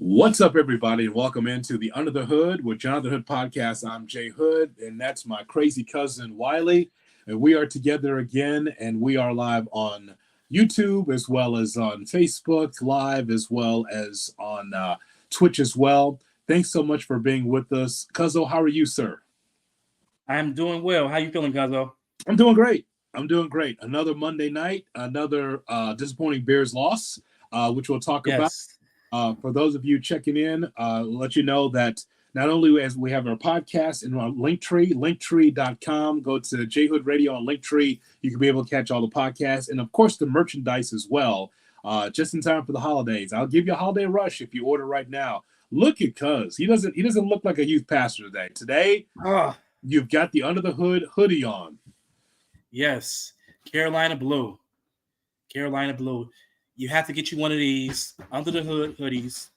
What's up, everybody, and welcome into the Under the Hood with Jonathan Hood podcast. I'm Jay Hood, and that's my crazy cousin Wiley, and we are together again, and we are live on YouTube as well as on Facebook Live as well as on Twitch as well. Thanks so much for being with us, Cuzzo. How are you, sir? I'm doing well. How you feeling, Cuzzo? I'm doing great. Another Monday night, another disappointing Bears loss, which we'll talk about. Yes. For those of you checking in, let you know that not only as we have our podcast and our Linktree, linktree.com, go to J-Hood Radio on Linktree. You can be able to catch all the podcasts and, of course, the merchandise as well, just in time for the holidays. I'll give you a holiday rush if you order right now. Look at Cuz. He doesn't look like a youth pastor today. Today, you've got the Under the Hood hoodie on. Yes. Carolina Blue. You have to get you one of these Under the Hood hoodies.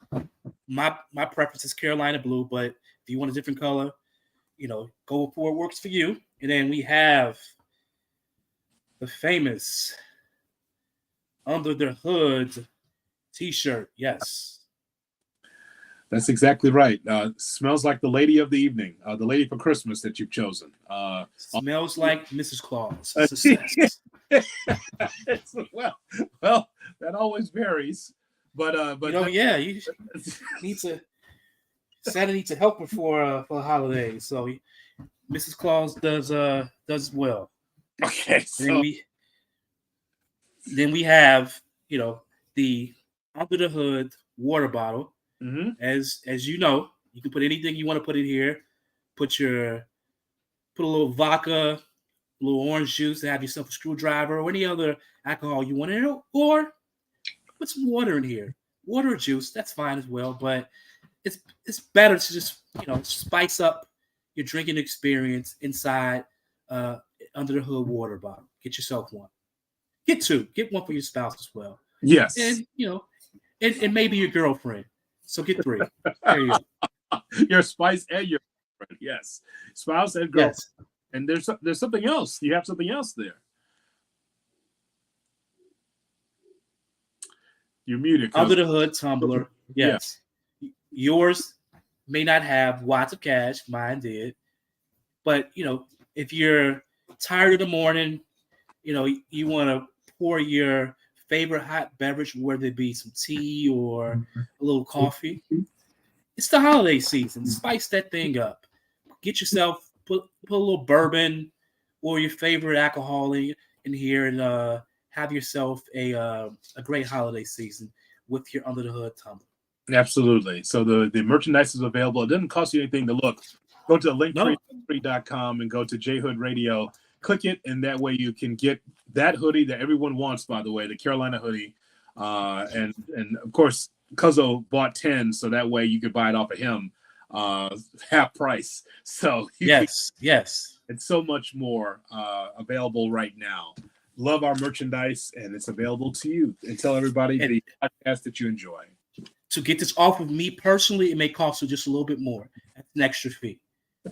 My preference is Carolina Blue, but if you want a different color, go for what works for you. And then we have the famous Under the Hood t-shirt. Yes. That's exactly right. Smells like the lady of the evening, the lady for Christmas that you've chosen. Smells like Mrs. Claus. well, that always varies, but you need to Santa needs a helper for the holidays. So Mrs. Claus does well. Okay, so then we have the Under the Hood water bottle. Mm-hmm. As you know, you can put anything you want to put in here. Put a little vodka, a little orange juice, and have yourself a screwdriver or any other alcohol you want in it, or put some water in here. Water or juice, that's fine as well. But it's better to just spice up your drinking experience inside Under the Hood water bottle. Get yourself one. Get two. Get one for your spouse as well. Yes, and and maybe your girlfriend. So get three. There you go. Your spice and your girlfriend. Yes, spouse and girlfriend. Yes. And there's something else. You have something else there. You're muted. Under the Hood tumbler. Yes. Yeah. Yours may not have watts of cash. Mine did. But, if you're tired of the morning, you want to pour your favorite hot beverage, whether it be some tea or a little coffee. It's the holiday season. Spice that thing up. Get yourself, put a little bourbon or your favorite alcohol in here and have yourself a great holiday season with your Under the Hood tumbler. Absolutely. So the merchandise is available. It doesn't cost you anything to look. Go to linktree.com and go to J-Hood Radio. Click it, and that way you can get that hoodie that everyone wants, by the way, the Carolina hoodie. And of course, Cuzzo bought 10, so that way you could buy it off of him half price. So yes. It's so much more available right now. Love our merchandise, and it's available to you. And tell everybody the podcast that you enjoy. To get this off of me personally, it may cost you just a little bit more. That's an extra fee.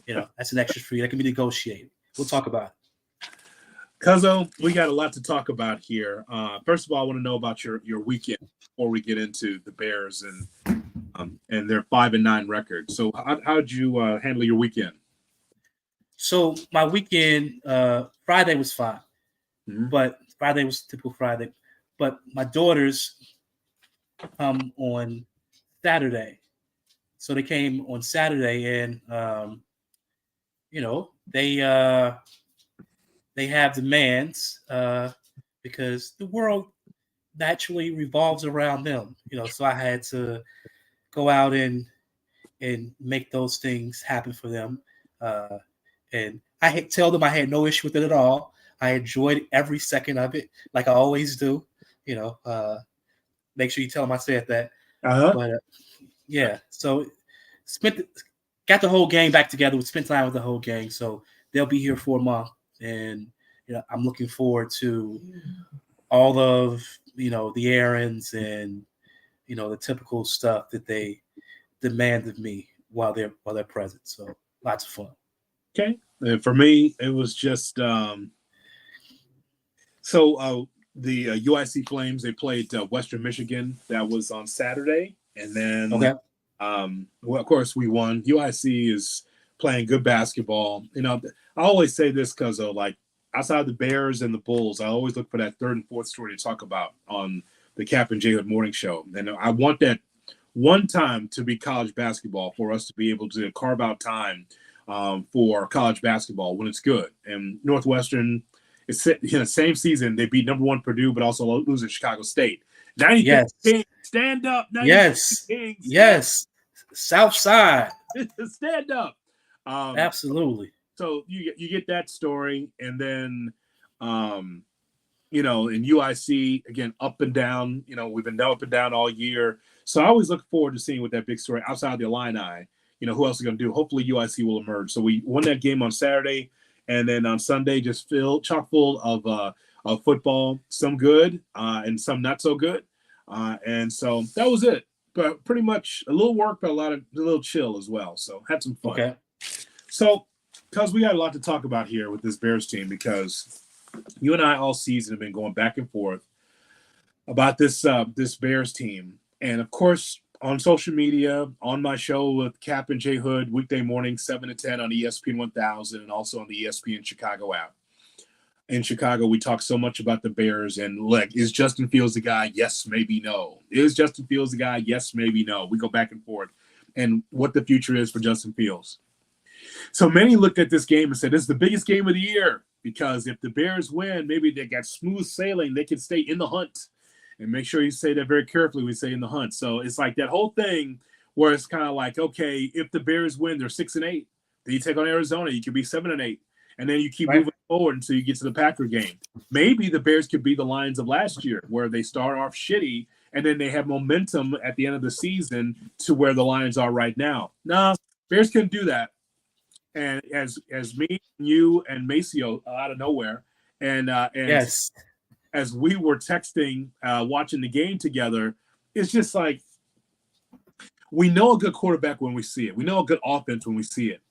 That's an extra fee. That can be negotiated. We'll talk about it. Cuzzo, we got a lot to talk about here. First of all, I want to know about your weekend before we get into the Bears and their 5-9 record. So how did you handle your weekend? So my weekend, Friday was fine, but Friday was typical Friday. But my daughters come on Saturday, so they came on Saturday, and they have demands because the world naturally revolves around them, so I had to go out and make those things happen for them. And I tell them I had no issue with it at all. I enjoyed every second of it, like I always do. Make sure you tell them I said that. Uh-huh. But so got the whole gang back together. We spent time with the whole gang, so they'll be here for a month. And I'm looking forward to all of the errands and the typical stuff that they demand of me while they're present. So lots of fun. Okay, and for me, it was just the UIC Flames. They played Western Michigan. That was on Saturday, And then, Okay. well, of course, we won. UIC is playing good basketball. You know, I always say this because of like outside the Bears and the Bulls, I always look for that third and fourth story to talk about on the Cap and J Hood Morning Show. And I want that one time to be college basketball for us to be able to carve out time for college basketball when it's good. And Northwestern, it's in the same season they beat number 1 Purdue, but also lose at Chicago State. 93 Yes. Kings, stand up. 93 Yes. Kings, yes. South Side. stand up. Absolutely. So you get that story, and then you know, in UIC again, up and down. You know, we've been up and down all year. So I always look forward to seeing what that big story outside the Illini. You know, who else is going to do? Hopefully UIC will emerge. So we won that game on Saturday, and then on Sunday just chock full of football. Some good and some not so good. And so that was it. But pretty much a little work, but a little chill as well. So had some fun. Okay. So, because we got a lot to talk about here with this Bears team, because you and I all season have been going back and forth about this Bears team. And of course, on social media, on my show with Cap and J Hood, weekday morning, 7 to 10 on ESPN 1000 and also on the ESPN Chicago app. In Chicago, we talk so much about the Bears and like, is Justin Fields the guy? Yes, maybe no. Is Justin Fields the guy? Yes, maybe no. We go back and forth and what the future is for Justin Fields. So many looked at this game and said, this is the biggest game of the year because if the Bears win, maybe they got smooth sailing. They can stay in the hunt. And make sure you say that very carefully. We say in the hunt. So it's like that whole thing where it's kind of like, okay, if the Bears win, they're 6-8. Then you take on Arizona, you could be 7-8. And then you keep moving forward until you get to the Packer game. Maybe the Bears could be the Lions of last year where they start off shitty and then they have momentum at the end of the season to where the Lions are right now. No, Bears couldn't do that. And as me, you, and Maceo out of nowhere, and yes, as we were texting, watching the game together, it's just like we know a good quarterback when we see it. We know a good offense when we see it.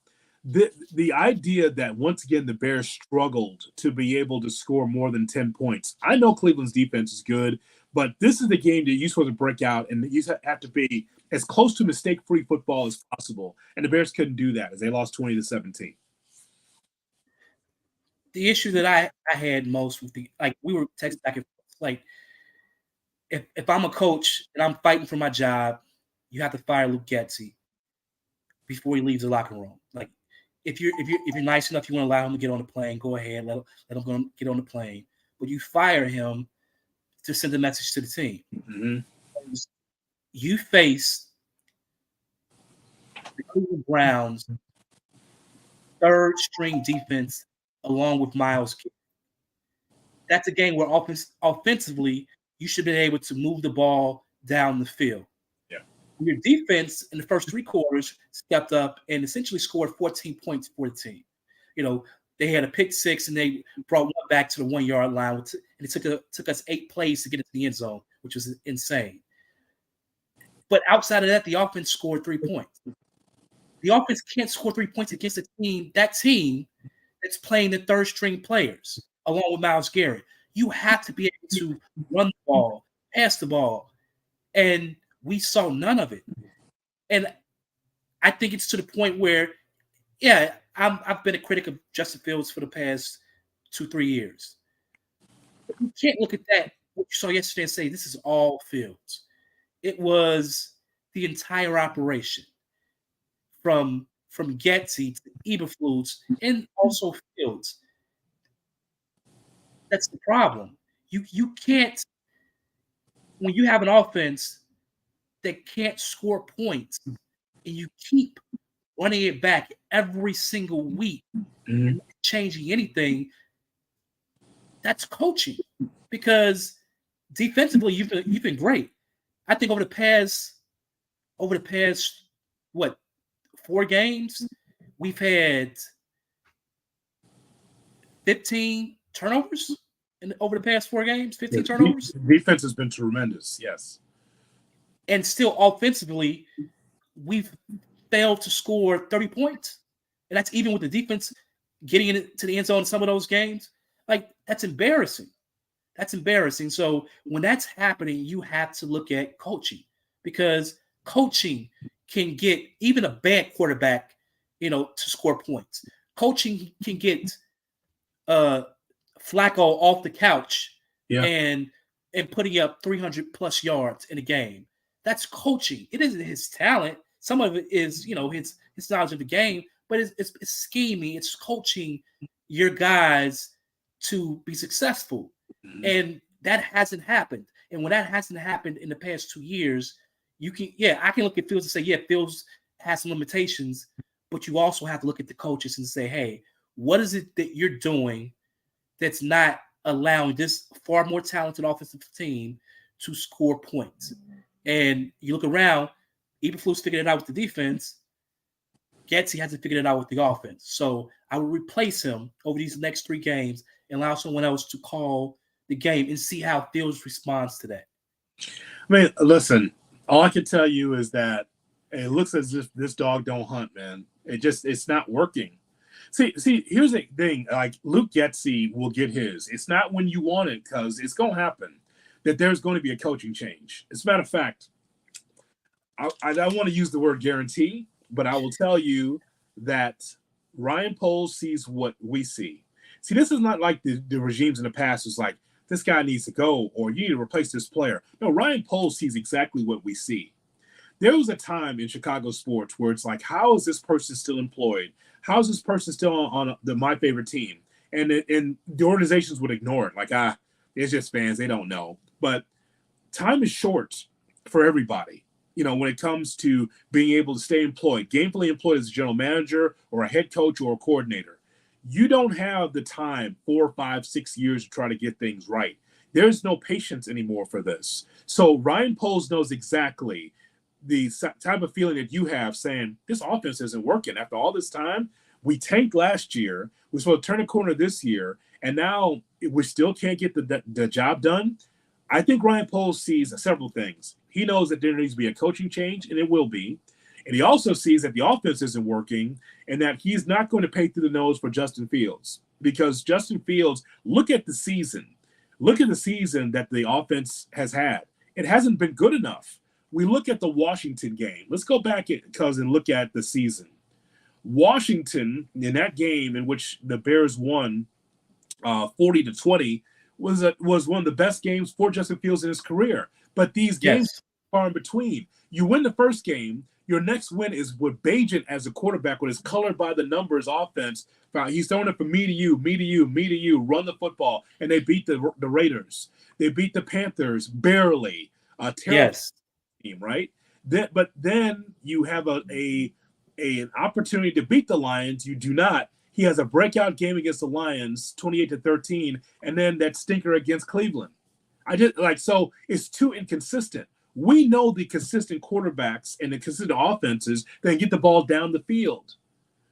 The idea that once again the Bears struggled to be able to score more than 10 points. I know Cleveland's defense is good, but this is the game that you're supposed to break out, and you have to be as close to mistake-free football as possible. And the Bears couldn't do that as they lost 20-17. The issue that I had most with we were texting back and forth, like if I'm a coach and I'm fighting for my job, you have to fire Luke Getsy before he leaves the locker room. Like if you're nice enough, you want to allow him to get on the plane, go ahead, let him go get on the plane. But you fire him to send a message to the team. Mm-hmm. You face the Cleveland Browns' third string defense along with Miles Garrett. That's a game where offensively you should be able to move the ball down the field. Yeah. Your defense in the first 3 quarters stepped up and essentially scored 14 points for the team. You know, they had a pick 6 and they brought one back to the 1 yard line. And it took us 8 plays to get into the end zone, which was insane. But outside of that, the offense scored 3 points. The offense can't score 3 points against that team that's playing the third string players along with Miles Garrett. You have to be able to run the ball, pass the ball, and we saw none of it. And I think it's to the point where, yeah, I've been a critic of Justin Fields for the past 2-3 years. But you can't look at that, what you saw yesterday, and say this is all Fields. It was the entire operation from Getsy to Eberflus and also Fields. That's the problem. You can't, when you have an offense that can't score points and you keep running it back every single week, and changing anything, that's coaching. Because defensively, you've been great. I think over the past 4 games, we've had 15 turnovers over the past 4 games. 15 turnovers. Defense has been tremendous. Yes. And still offensively, we've failed to score 30 points. And that's even with the defense getting into the end zone in some of those games. Like, that's embarrassing. That's embarrassing. So when that's happening, you have to look at coaching, because coaching can get even a bad quarterback, to score points. Coaching can get Flacco off the couch and putting up 300 plus yards in a game. That's coaching. It isn't his talent. Some of it is, his knowledge of the game, but it's scheming. It's coaching your guys to be successful. Mm-hmm. And that hasn't happened. And when that hasn't happened in the past 2 years, I can look at Fields and say, Fields has some limitations, but you also have to look at the coaches and say, hey, what is it that you're doing that's not allowing this far more talented offensive team to score points? And you look around, Eberflus figured it out with the defense. Getsy hasn't figured it out with the offense. So I will replace him over these next 3 games and allow someone else to call the game and see how Fields responds to that. I mean, listen, all I can tell you is that it looks as if this dog don't hunt, man. It's not working. See, here's the thing. Like, Luke Getsy will get his. It's not when you want it, because it's going to happen that there's going to be a coaching change. As a matter of fact, I don't want to use the word guarantee, but I will tell you that Ryan Poles sees what we see. See, this is not like the regimes in the past was like, this guy needs to go or you need to replace this player. No, Ryan Poles sees exactly what we see. There was a time in Chicago sports where it's like, how is this person still employed? How is this person still on my favorite team? And the organizations would ignore it. Like, it's just fans. They don't know. But time is short for everybody, when it comes to being able to stay employed, gainfully employed as a general manager or a head coach or a coordinator. You don't have the time, 4, 5, 6 years to try to get things right. There's no patience anymore for this. So Ryan Poles knows exactly the type of feeling that you have saying, this offense isn't working. After all this time, we tanked last year. We're supposed to turn a corner this year, and now we still can't get the job done. I think Ryan Poles sees several things. He knows that there needs to be a coaching change, and it will be. And he also sees that the offense isn't working and that he's not going to pay through the nose for Justin Fields, because Justin Fields, look at the season. Look at the season that the offense has had. It hasn't been good enough. We look at the Washington game. Let's go back and look at the season. Washington, in that game in which the Bears won 40-20, was one of the best games for Justin Fields in his career. But these games are in between. You win the first game. Your next win is with Bagent as a quarterback with his colored by the numbers offense. He's throwing it from me to you, me to you, me to you, run the football. And they beat the Raiders. They beat the Panthers barely. Terrible team, right? But then you have an opportunity to beat the Lions. You do not. He has a breakout game against the Lions, 28-13, and then that stinker against Cleveland. So it's too inconsistent. We know the consistent quarterbacks and the consistent offenses that can get the ball down the field.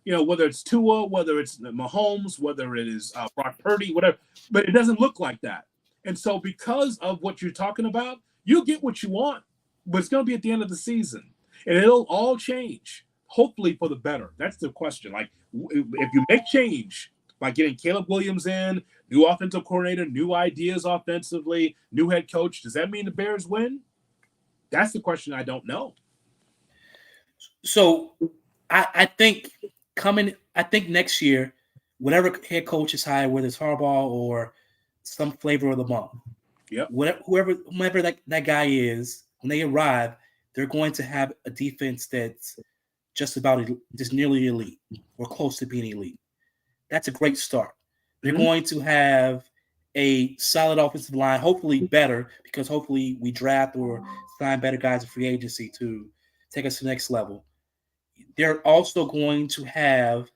Whether it's Tua, whether it's Mahomes, whether it is Brock Purdy, whatever. But it doesn't look like that. And so because of what you're talking about, you'll get what you want. But it's going to be at the end of the season. And it'll all change, hopefully for the better. That's the question. Like, if you make change by getting Caleb Williams in, new offensive coordinator, new ideas offensively, new head coach, does that mean the Bears win? That's the question I don't know. So I think next year, whatever head coach is hired, whether it's Harbaugh or some flavor of the month, whoever that guy is, when they arrive, they're going to have a defense that's just nearly elite or close to being elite. That's a great start. They're going to have a solid offensive line, hopefully better, because hopefully we draft or sign better guys in free agency to take us to the next level. They're also going to have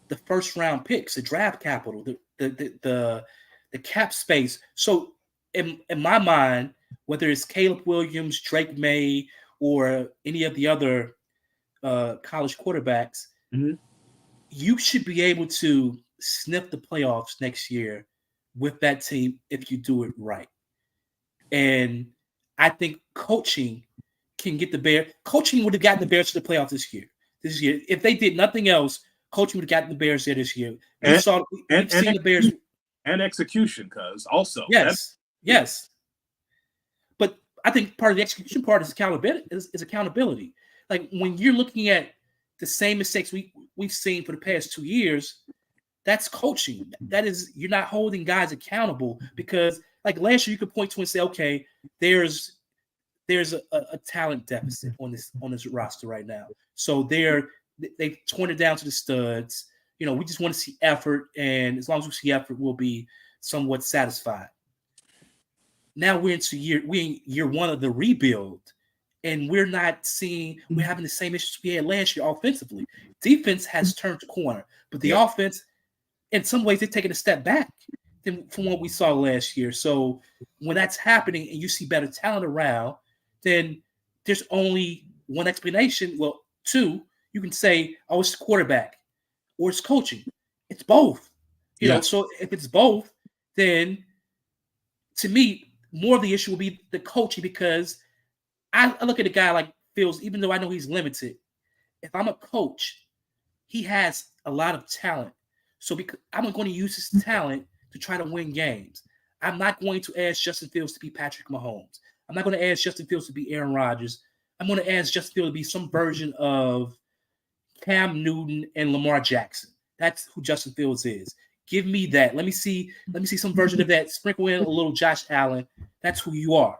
the first round picks, the draft capital, the cap space. So in my mind, whether it's Caleb Williams, Drake May, or any of the other college quarterbacks, you should be able to sniff the playoffs next year with that team if you do it right. And I think coaching can get the Bears. Coaching would have gotten the Bears to the playoffs this year. If they did nothing else, coaching would have gotten the Bears there this year. We've seen the Bears and execution, cuz also yes. But I think part of the execution part is accountability. Is accountability. Like when you're looking at the same mistakes we've seen for the past 2 years, that's coaching. That is, you're not holding guys accountable, because like last year you could point to and say, okay, there's a talent deficit on this roster right now. So they've torn it down to the studs. We just want to see effort, and as long as we see effort, we'll be somewhat satisfied. Now we're in year one of the rebuild, and we're having the same issues we had last year offensively. Defense has turned the corner, but the offense, in some ways, they're taking a step back from what we saw last year. So when that's happening and you see better talent around, then there's only one explanation. Well, two. You can say, oh, it's the quarterback or it's coaching. It's both. So if it's both, then to me, more of the issue will be the coaching, because I look at a guy like Fields, even though I know he's limited. If I'm a coach, he has a lot of talent. So I'm going to use his talent to try to win games. I'm not going to ask Justin Fields to be Patrick Mahomes. I'm not going to ask Justin Fields to be Aaron Rodgers. I'm going to ask Justin Fields to be some version of Cam Newton and Lamar Jackson. That's who Justin Fields is. Give me that. Let me see some version of that. Sprinkle in a little Josh Allen. That's who you are.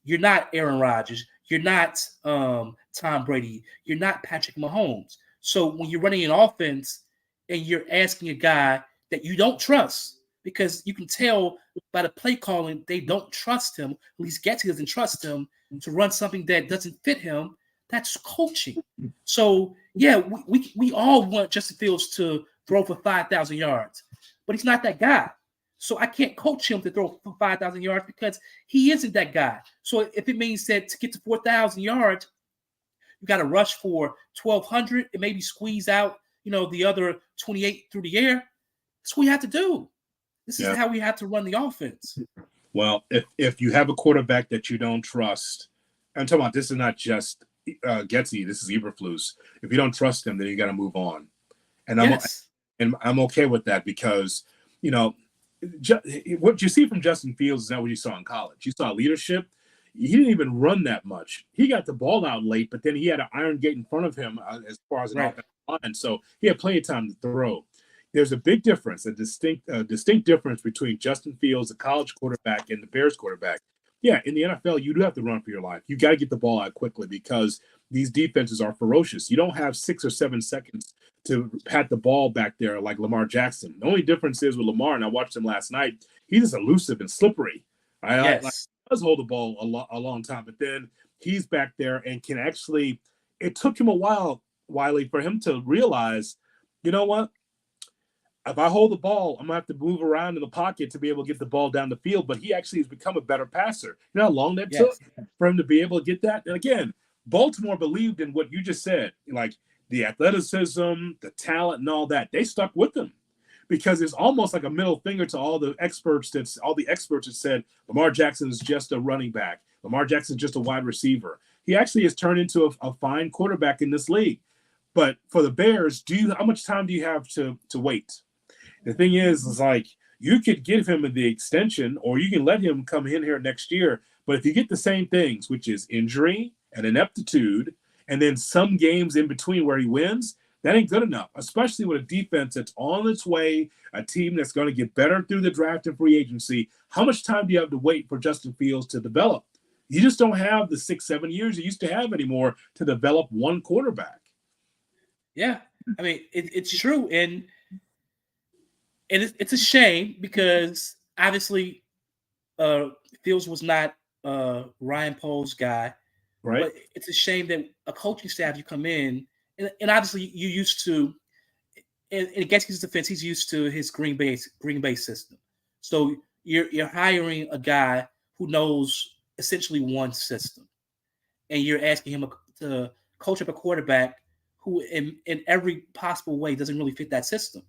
You're not Aaron Rodgers. You're not Tom Brady. You're not Patrick Mahomes. So when you're running an offense and you're asking a guy that you don't trust, because you can tell by the play calling they don't trust him, at least Getty doesn't trust him, to run something that doesn't fit him, that's coaching. So, yeah, we all want Justin Fields to throw for 5,000 yards, but he's not that guy. So I can't coach him to throw for 5,000 yards because he isn't that guy. So if it means that to get to 4,000 yards, you got to rush for 1,200 and maybe squeeze out, the other 28 through the air, that's what we have to do. This is how we have to run the offense. Well, if you have a quarterback that you don't trust, I'm talking about, this is not just Getsy, this is Eberflus. If you don't trust him, then you got to move on. And I'm okay with that, because, what you see from Justin Fields is not what you saw in college. You saw leadership. He didn't even run that much. He got the ball out late, but then he had an iron gate in front of him as far as an offensive line. So he had plenty of time to throw. There's a big difference, a distinct difference between Justin Fields, the college quarterback, and the Bears quarterback. Yeah, in the NFL, you do have to run for your life. You got to get the ball out quickly, because these defenses are ferocious. You don't have 6 or 7 seconds to pat the ball back there like Lamar Jackson. The only difference is with Lamar, and I watched him last night, he's just elusive and slippery. He does hold the ball a long time, but then he's back there and can actually – it took him a while, Wiley, for him to realize, you know what? If I hold the ball, I'm going to have to move around in the pocket to be able to get the ball down the field. But he actually has become a better passer. You know how long that took for him to be able to get that? And again, Baltimore believed in what you just said, like the athleticism, the talent, and all that. They stuck with him, because it's almost like a middle finger to all the experts that said Lamar Jackson is just a running back. Lamar Jackson is just a wide receiver. He actually has turned into a fine quarterback in this league. But for the Bears, how much time do you have to wait? The thing is like, you could give him the extension, or you can let him come in here next year. But if you get the same things, which is injury and ineptitude, and then some games in between where he wins, that ain't good enough, especially with a defense that's on its way, a team that's going to get better through the draft and free agency. How much time do you have to wait for Justin Fields to develop? You just don't have the 6-7 years you used to have anymore to develop one quarterback. Yeah, I mean, it's true. And it's a shame, because obviously Fields was not Ryan Poles' guy. Right. But it's a shame that a coaching staff, you come in, and obviously you used to, and against his defense, he's used to his Green Bay system. So you're hiring a guy who knows essentially one system, and you're asking him to coach up a quarterback who in every possible way doesn't really fit that system.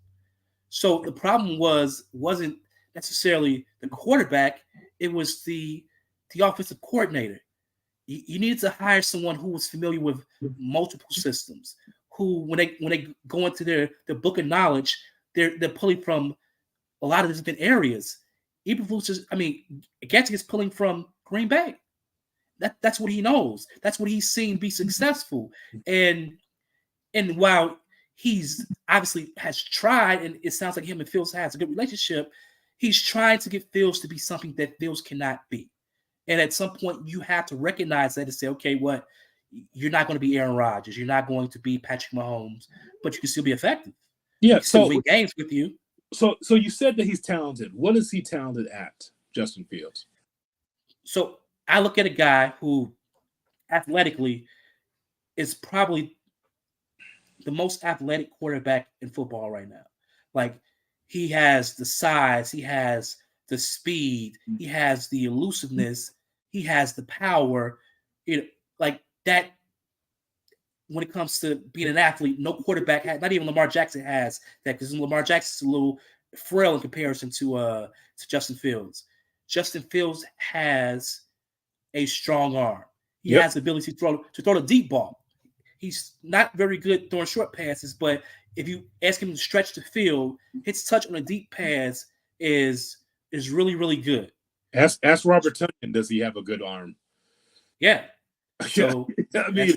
So the problem wasn't necessarily the quarterback; it was the offensive coordinator. You needed to hire someone who was familiar with multiple systems, who when they go into their book of knowledge, they're pulling from a lot of different areas. Eberflus Getty is pulling from Green Bay. that's what he knows. That's what he's seen be successful. And while he's obviously has tried, and it sounds like him and Fields has a good relationship, he's trying to get Fields to be something that Fields cannot be. And at some point, you have to recognize that and say, okay, what? You're not going to be Aaron Rodgers. You're not going to be Patrick Mahomes, but you can still be effective. Yeah, you can still win games with you. So you said that he's talented. What is he talented at, Justin Fields? So I look at a guy who athletically is probably the most athletic quarterback in football right now. Like, he has the size, he has the speed, he has the elusiveness, he has the power. Like that. When it comes to being an athlete, no quarterback has, not even Lamar Jackson has that, because Lamar Jackson's a little frail in comparison to Justin Fields. Justin Fields has a strong arm. He has the ability to throw the deep ball. He's not very good throwing short passes, but if you ask him to stretch the field, his touch on a deep pass is really, really good. Ask Robert Tonyan, does he have a good arm? Yeah. So I mean,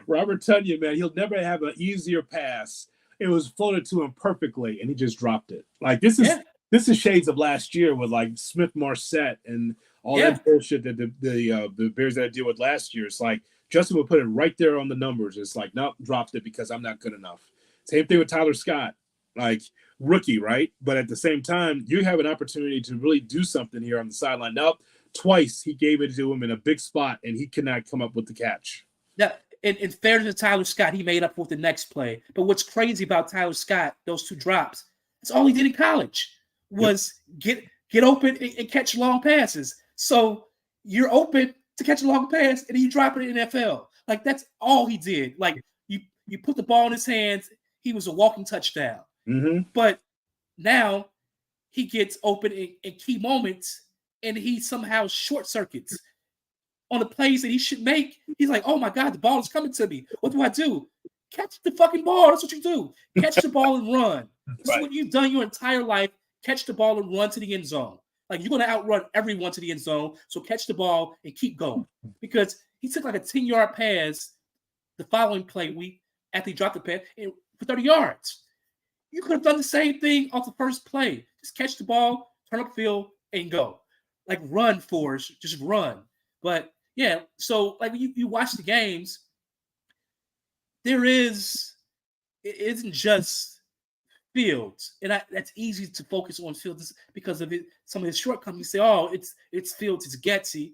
Robert Tonyan, man, he'll never have an easier pass. It was floated to him perfectly, and he just dropped it. Like, this is shades of last year with like Smith-Marsette and all that bullshit that the Bears had to deal with last year. It's like Justin would put it right there on the numbers. It's like, nope, dropped it because I'm not good enough. Same thing with Tyler Scott, like rookie, right? But at the same time, you have an opportunity to really do something here on the sideline. Nope, twice he gave it to him in a big spot, and he cannot come up with the catch. Yeah, in fairness to Tyler Scott, he made up with the next play. But what's crazy about Tyler Scott, those two drops, that's all he did in college was get open and catch long passes. So you're open to catch a long pass, and then you drop it in the NFL. Like, that's all he did. Like, you put the ball in his hands, he was a walking touchdown. Mm-hmm. But now he gets open in key moments, and he somehow short circuits on the plays that he should make. He's like, oh my God, the ball is coming to me. What do I do? Catch the fucking ball. That's what you do. Catch the ball and run. This is what you've done your entire life. Catch the ball and run to the end zone. Like, you're going to outrun everyone to the end zone. So catch the ball and keep going. Because he took like a 10-yard pass the following play week after he dropped the pass for 30 yards. You could have done the same thing off the first play. Just catch the ball, turn up field, and go. Like, run, Forrest. Just run. But, yeah, so, like, when you watch the games, it isn't just Fields, and that's easy to focus on Fields because of some of his shortcomings. You say, oh, it's Fields, it's Getsy.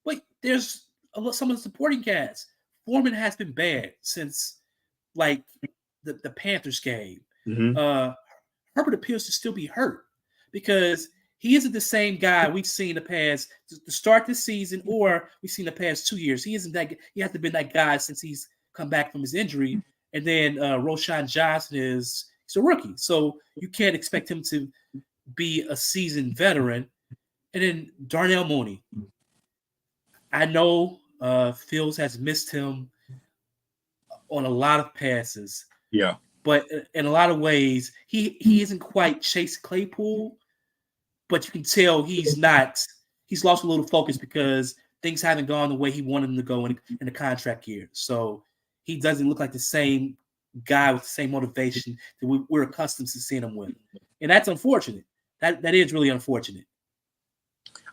But there's some of the supporting cast. Foreman has been bad since, like, the Panthers game. Mm-hmm. Herbert appears to still be hurt because he isn't the same guy we've seen the past to start this season, or we've seen the past 2 years. He isn't that. He hasn't been that guy since he's come back from his injury. And then Roshan Johnson he's a rookie, so you can't expect him to be a seasoned veteran. And then Darnell Mooney. I know Fields has missed him on a lot of passes. Yeah. But in a lot of ways, he isn't quite Chase Claypool, but you can tell he's lost a little focus because things haven't gone the way he wanted them to go in the contract year. So he doesn't look like the same guy with the same motivation that we're accustomed to seeing him with. And that's unfortunate. That is really unfortunate.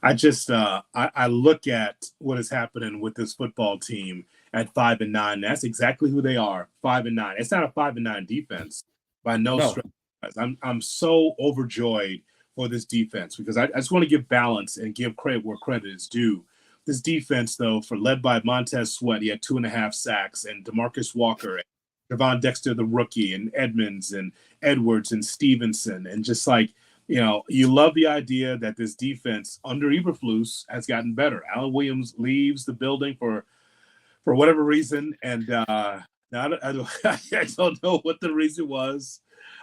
I just I look at what is happening with this football team at 5-9. That's exactly who they are. 5-9. It's not a 5-9 defense by no stretch. I'm so overjoyed for this defense because I just want to give balance and give credit where credit is due. This defense, though, led by Montez Sweat, he had 2.5 sacks, and DeMarcus Walker, and Javon Dexter, the rookie, and Edmonds and Edwards and Stevenson, and just like, you know, you love the idea that this defense under Eberflus has gotten better. Alan Williams leaves the building for whatever reason, and I don't know what the reason was,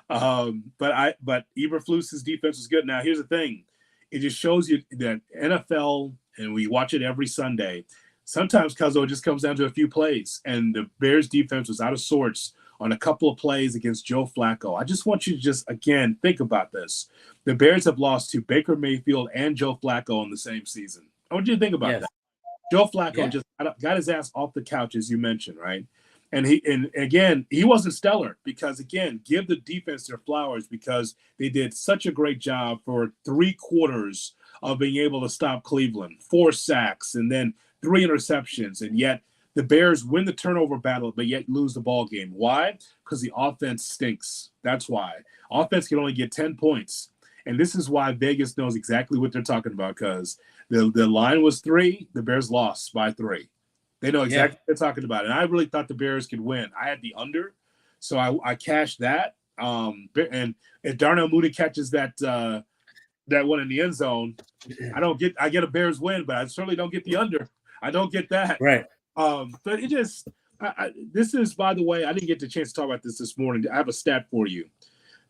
but Eberflus's defense was good. Now, here's the thing: it just shows you that NFL, and we watch it every Sunday. Sometimes, Cuzzo, it just comes down to a few plays, and the Bears defense was out of sorts on a couple of plays against Joe Flacco. I just want you to again, think about this. The Bears have lost to Baker Mayfield and Joe Flacco in the same season, I want you to think about that. Joe Flacco just got his ass off the couch, as you mentioned, right? And again, he wasn't stellar because, again, give the defense their flowers because they did such a great job for 3 quarters of being able to stop Cleveland, 4 sacks, and then 3 interceptions. And yet the Bears win the turnover battle, but yet lose the ball game. Why? Because the offense stinks. That's why. Offense can only get 10 points. And this is why Vegas knows exactly what they're talking about because the line was 3. The Bears lost by 3. They know exactly what they're talking about. And I really thought the Bears could win. I had the under, so I cashed that. And if Darnell Mooney catches that one in the end zone, I get a Bears win, but I certainly don't get the under. I don't get that. Right. But it just this is, by the way, I didn't get the chance to talk about this morning. I have a stat for you.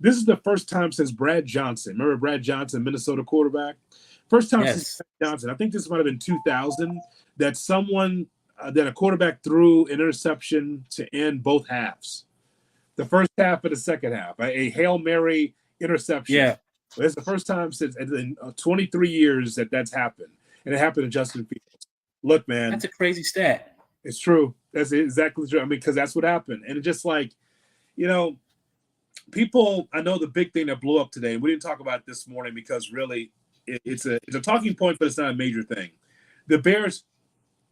This is the first time since Brad Johnson. Remember Brad Johnson, Minnesota quarterback? First time since Brad Johnson. I think this might have been 2000 that that a quarterback threw an interception to end both halves. The first half and the second half. A Hail Mary interception. Yeah. It's the first time since in 23 years that's happened. And it happened to Justin Fields. Look, man. That's a crazy stat. It's true. That's exactly true. I mean, because that's what happened. And it's just like, people, I know the big thing that blew up today, and we didn't talk about it this morning because really it's a talking point, but it's not a major thing. The Bears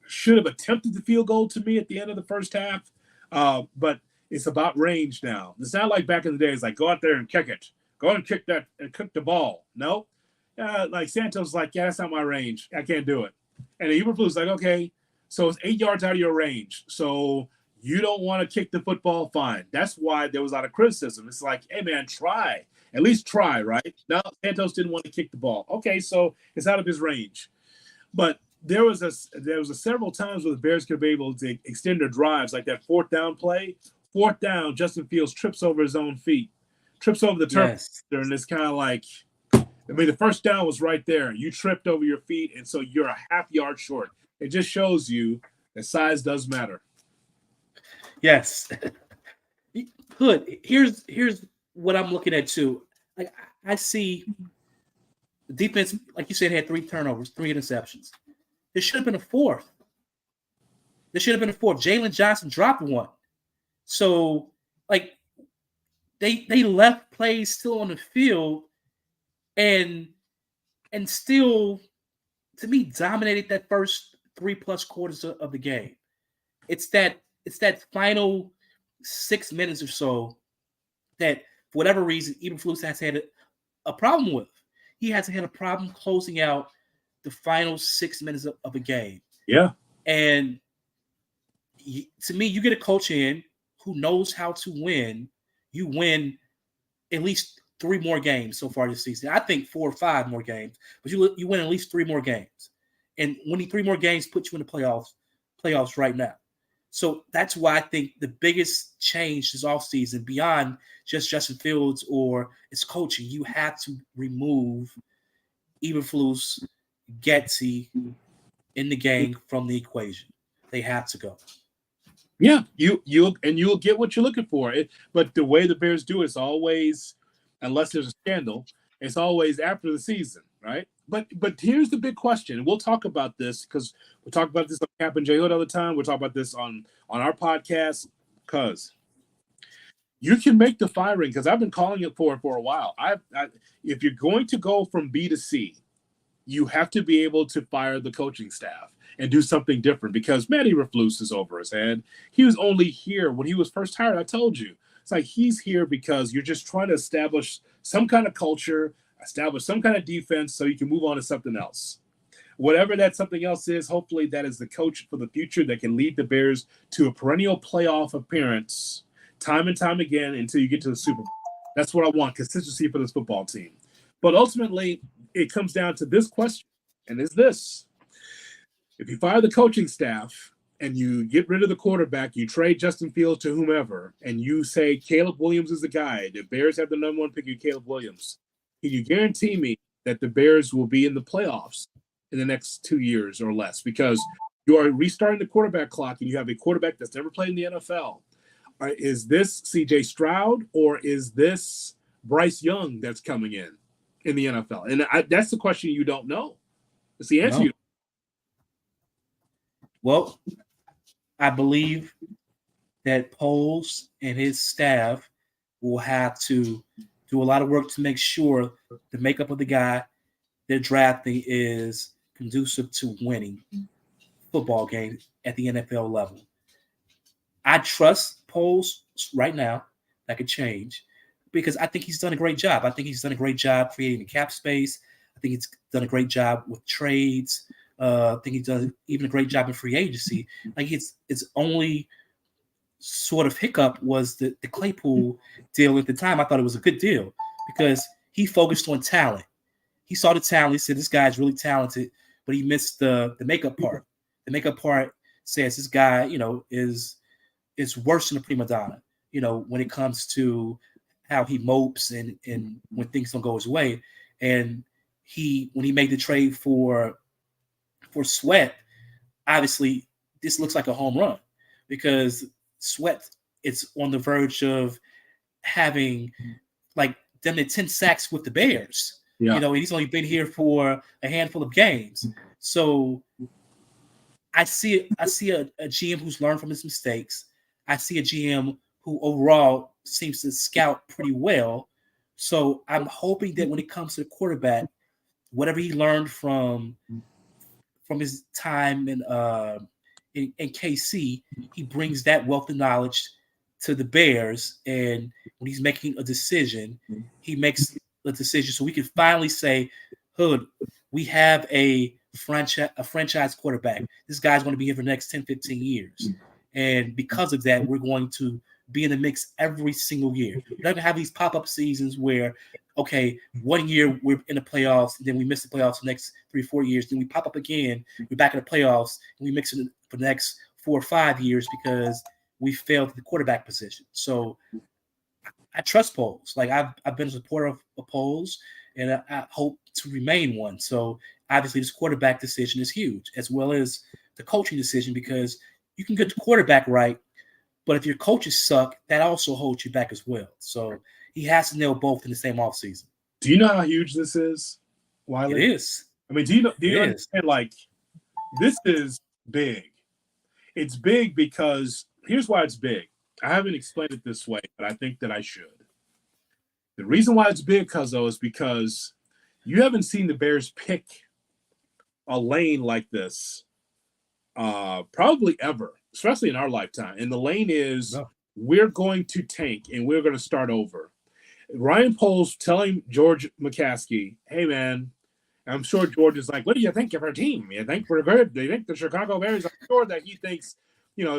should have attempted the field goal to me at the end of the first half, but it's about range now. It's not like back in the day. It's like, go out there and kick it. Go and kick that and kick the ball. No. Like Santos like, yeah, that's not my range. I can't do it. And the Eberflus like, okay, so it's 8 yards out of your range. So you don't want to kick the football? Fine. That's why there was a lot of criticism. It's like, hey, man, try. At least try, right? No, Santos didn't want to kick the ball. Okay, so it's out of his range. But there was several times where the Bears could be able to extend their drives, like that 4th down play. 4th down, Justin Fields trips over his own feet, trips over the turf, and it's kind of like, I mean, the first down was right there. You tripped over your feet, and so you're a half yard short. It just shows you that size does matter. Yes. Hood, here's what I'm looking at too. Like I see the defense, like you said, had 3 turnovers, 3 interceptions. There should have been a 4th. Jalen Johnson dropped 1. So, like, they left plays still on the field and still, to me, dominated that first 3+ quarters of the game. It's that final 6 minutes or so that, for whatever reason, Eberflus has had a problem with. He hasn't had a problem closing out the final 6 minutes of a game. Yeah. And to me, you get a coach in who knows how to win. You win at least 3 more games so far this season. I think 4 or 5 more games, but you win at least 3 more games. And winning 3 more games puts you in the playoffs right now. So that's why I think the biggest change this offseason, beyond just Justin Fields or its coaching, you have to remove Eberflus, Getsy in the game from the equation. They have to go. Yeah, you'll get what you're looking for. But the way the Bears do it's always, unless there's a scandal, it's always after the season, right? But here's the big question, and we'll talk about this because we'll talk about this on Cap and J Hood all the time. We'll talk about this on our podcast because you can make the firing, because I've been calling it for a while. If you're going to go from B to C, you have to be able to fire the coaching staff and do something different, because Matty Eberflus is over his head. He was only here when he was first hired. I told you. It's like he's here because you're just trying to establish some kind of culture, establish some kind of defense so you can move on to something else. Whatever that something else is, hopefully that is the coach for the future that can lead the Bears to a perennial playoff appearance time and time again until you get to the Super Bowl. That's what I want, consistency for this football team. But ultimately, it comes down to this question, and it's this. If you fire the coaching staff and you get rid of the quarterback, you trade Justin Fields to whomever, and you say Caleb Williams is the guy, the Bears have the number 1 pick of Caleb Williams, can you guarantee me that the Bears will be in the playoffs in the next 2 years or less? Because you are restarting the quarterback clock, and you have a quarterback that's never played in the NFL. Is this C.J. Stroud, or is this Bryce Young that's coming in the NFL? And that's the question you don't know. It's the answer. No. Well, I believe that Poles and his staff will have to do a lot of work to make sure the makeup of the guy they're drafting is conducive to winning football games at the NFL level. I trust Poles right now. That could change because I think he's done a great job. I think he's done a great job creating the cap space. I think he's done a great job with trades. I think he's done even a great job in free agency. Like it's only sort of hiccup was the Claypool deal at the time. I thought it was a good deal because he focused on talent. He saw the talent. He said, this guy's really talented, but he missed the makeup part. The makeup part says this guy, is worse than a prima donna, when it comes to how he mopes and when things don't go his way. And when he made the trade for Sweat, obviously this looks like a home run because Sweat is on the verge of having like them at 10 sacks with the Bears. Yeah. And he's only been here for a handful of games. So I see a GM who's learned from his mistakes. I see a GM who overall seems to scout pretty well. So I'm hoping that when it comes to the quarterback, whatever he learned from his time in KC, he brings that wealth of knowledge to the Bears. And when he's making a decision, he makes a decision so we can finally say, Hood, we have a franchise quarterback. This guy's going to be here for the next 10, 15 years. And because of that, we're going to be in the mix every single year. We're not going to have these pop-up seasons where, okay, 1 year we're in the playoffs, then we miss the playoffs the next 3-4 years, then we pop up again, we're back in the playoffs, and we mix it for the next 4 or 5 years because we failed at the quarterback position. So I trust Poles. Like I've been a supporter of Poles, and I hope to remain one. So obviously this quarterback decision is huge, as well as the coaching decision, because you can get the quarterback right, but if your coaches suck, that also holds you back as well. So he has to nail both in the same offseason. Do you know how huge this is, Wiley? It is. I mean, do you understand, like, this is big. It's big because here's why it's big. I haven't explained it this way, but I think that I should. The reason why it's big, Cuzzo, is because you haven't seen the Bears pick a lane like this probably ever, especially in our lifetime. And the lane is we're going to tank and we're going to start over. Ryan Poles telling George McCaskey, hey, man, I'm sure George is like, what do you think of our team? You think we're good? Do you think the Chicago Bears? I'm sure that he thinks,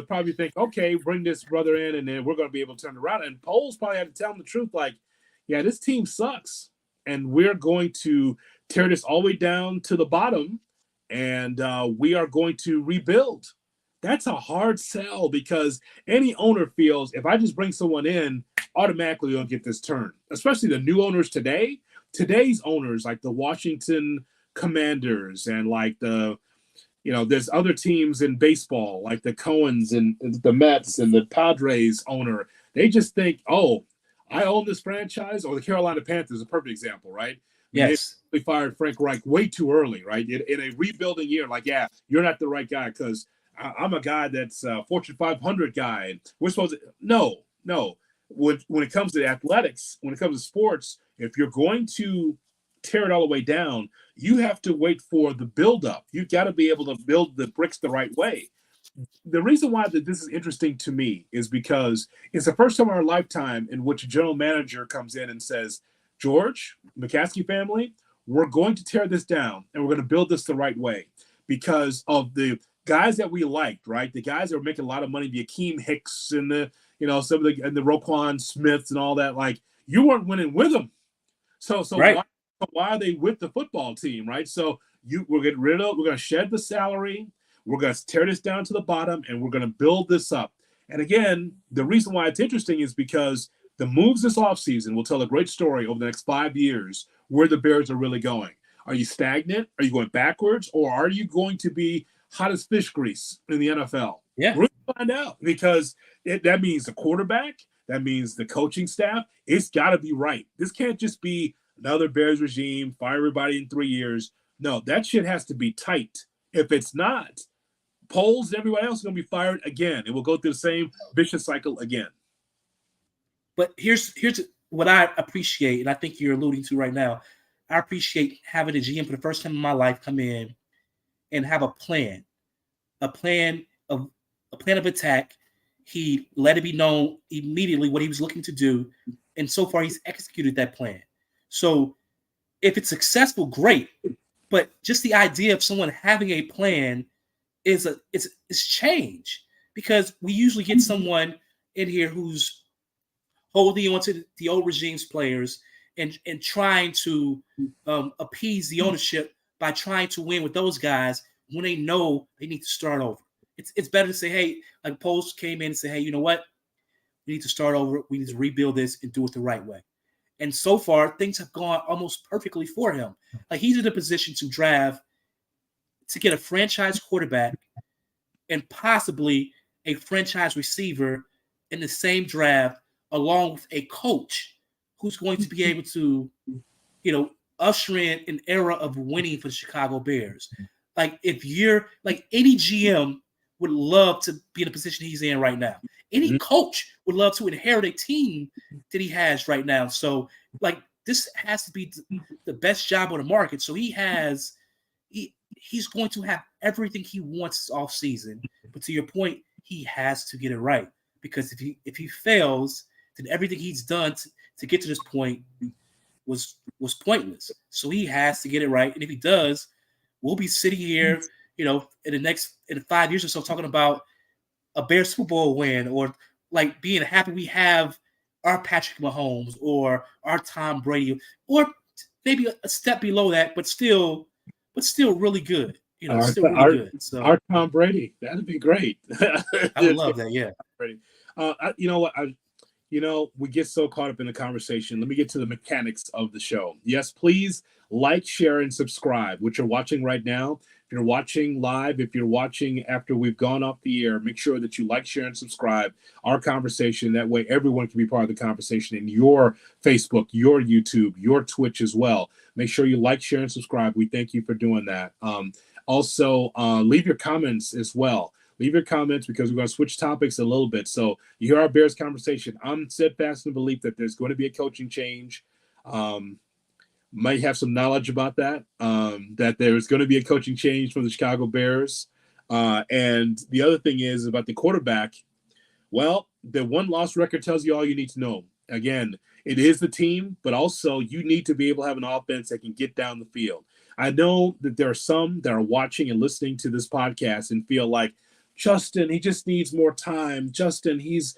probably think, okay, bring this brother in and then we're going to be able to turn it around. And Poles probably had to tell him the truth, like, yeah, this team sucks. And we're going to tear this all the way down to the bottom and we are going to rebuild. That's a hard sell because any owner feels if I just bring someone in, automatically they'll get this turn, especially the new owners today. Today's owners, like the Washington Commanders and like there's other teams in baseball, like the Cohens and the Mets and the Padres owner. They just think, oh, I own this franchise, or the Carolina Panthers is a perfect example, right? Yes. They fired Frank Reich way too early, right? In a rebuilding year, like, yeah, you're not the right guy because I'm a guy that's a Fortune 500 guy. And we're supposed to – no. When it comes to athletics, when it comes to sports, if you're going to tear it all the way down, you have to wait for the buildup. You've got to be able to build the bricks the right way. The reason why this is interesting to me is because it's the first time in our lifetime in which a general manager comes in and says, George, McCaskey family, we're going to tear this down and we're going to build this the right way because of the guys that we liked, right? The guys that were making a lot of money, the Akeem Hicks and the some of the Roquan Smiths and all that, like you weren't winning with them. So right. why are they with the football team, right? So we're going to shed the salary. We're going to tear this down to the bottom and we're going to build this up. And again, the reason why it's interesting is because the moves this offseason will tell a great story over the next 5 years where the Bears are really going. Are you stagnant? Are you going backwards? Or are you going to be hot as fish grease in the NFL? Yeah. We're going to find out because that means the quarterback, that means the coaching staff. It's got to be right. This can't just be another Bears regime, fire everybody in 3 years. No, that shit has to be tight. If it's not, Poles and everybody else is going to be fired again. It will go through the same vicious cycle again. But here's what I appreciate, and I think you're alluding to right now. I appreciate having a GM for the first time in my life come in and have a plan of attack. He let it be known immediately what he was looking to do, and so far he's executed that plan. So if it's successful, great. But just the idea of someone having a plan is change, because we usually get someone in here who's holding on to the old regime's players and trying to appease the ownership by trying to win with those guys when they know they need to start over. It's better to say, hey, like Post came in and say, hey, you know what? We need to start over. We need to rebuild this and do it the right way. And so far, things have gone almost perfectly for him. Like, he's in a position to draft, to get a franchise quarterback and possibly a franchise receiver in the same draft, along with a coach who's going to be able to, usher in an era of winning for the Chicago Bears. Like, if you're like, any GM would love to be in the position he's in right now. Any coach would love to inherit a team that he has right now. So, like, this has to be the best job on the market. So he's going to have everything he wants this offseason. But to your point, he has to get it right, because if he fails, then everything he's done to get to this point was pointless. So he has to get it right. And if he does, we'll be sitting here, in 5 years or so, talking about a Bears Super Bowl win, or like being happy we have our Patrick Mahomes or our Tom Brady, or maybe a step below that, but still really good. Still really good. So our Tom Brady, that'd be great. I would love that. Yeah. You know what? We get so caught up in the conversation. Let me get to the mechanics of the show. Yes, please like, share, and subscribe, which you're watching right now. If you're watching live, if you're watching after we've gone off the air, make sure that you like, share, and subscribe our conversation. That way everyone can be part of the conversation in your Facebook, your YouTube, your Twitch as well. Make sure you like, share, and subscribe. We thank you for doing that. Also, leave your comments as well. Leave your comments, because we're going to switch topics a little bit. So you hear our Bears conversation. I'm steadfast in the belief that there's going to be a coaching change. Might have some knowledge about that, that there's going to be a coaching change from the Chicago Bears. And the other thing is about the quarterback. Well, the one-loss record tells you all you need to know. Again, it is the team, but also you need to be able to have an offense that can get down the field. I know that there are some that are watching and listening to this podcast and feel like, Justin, he just needs more time. Justin, he's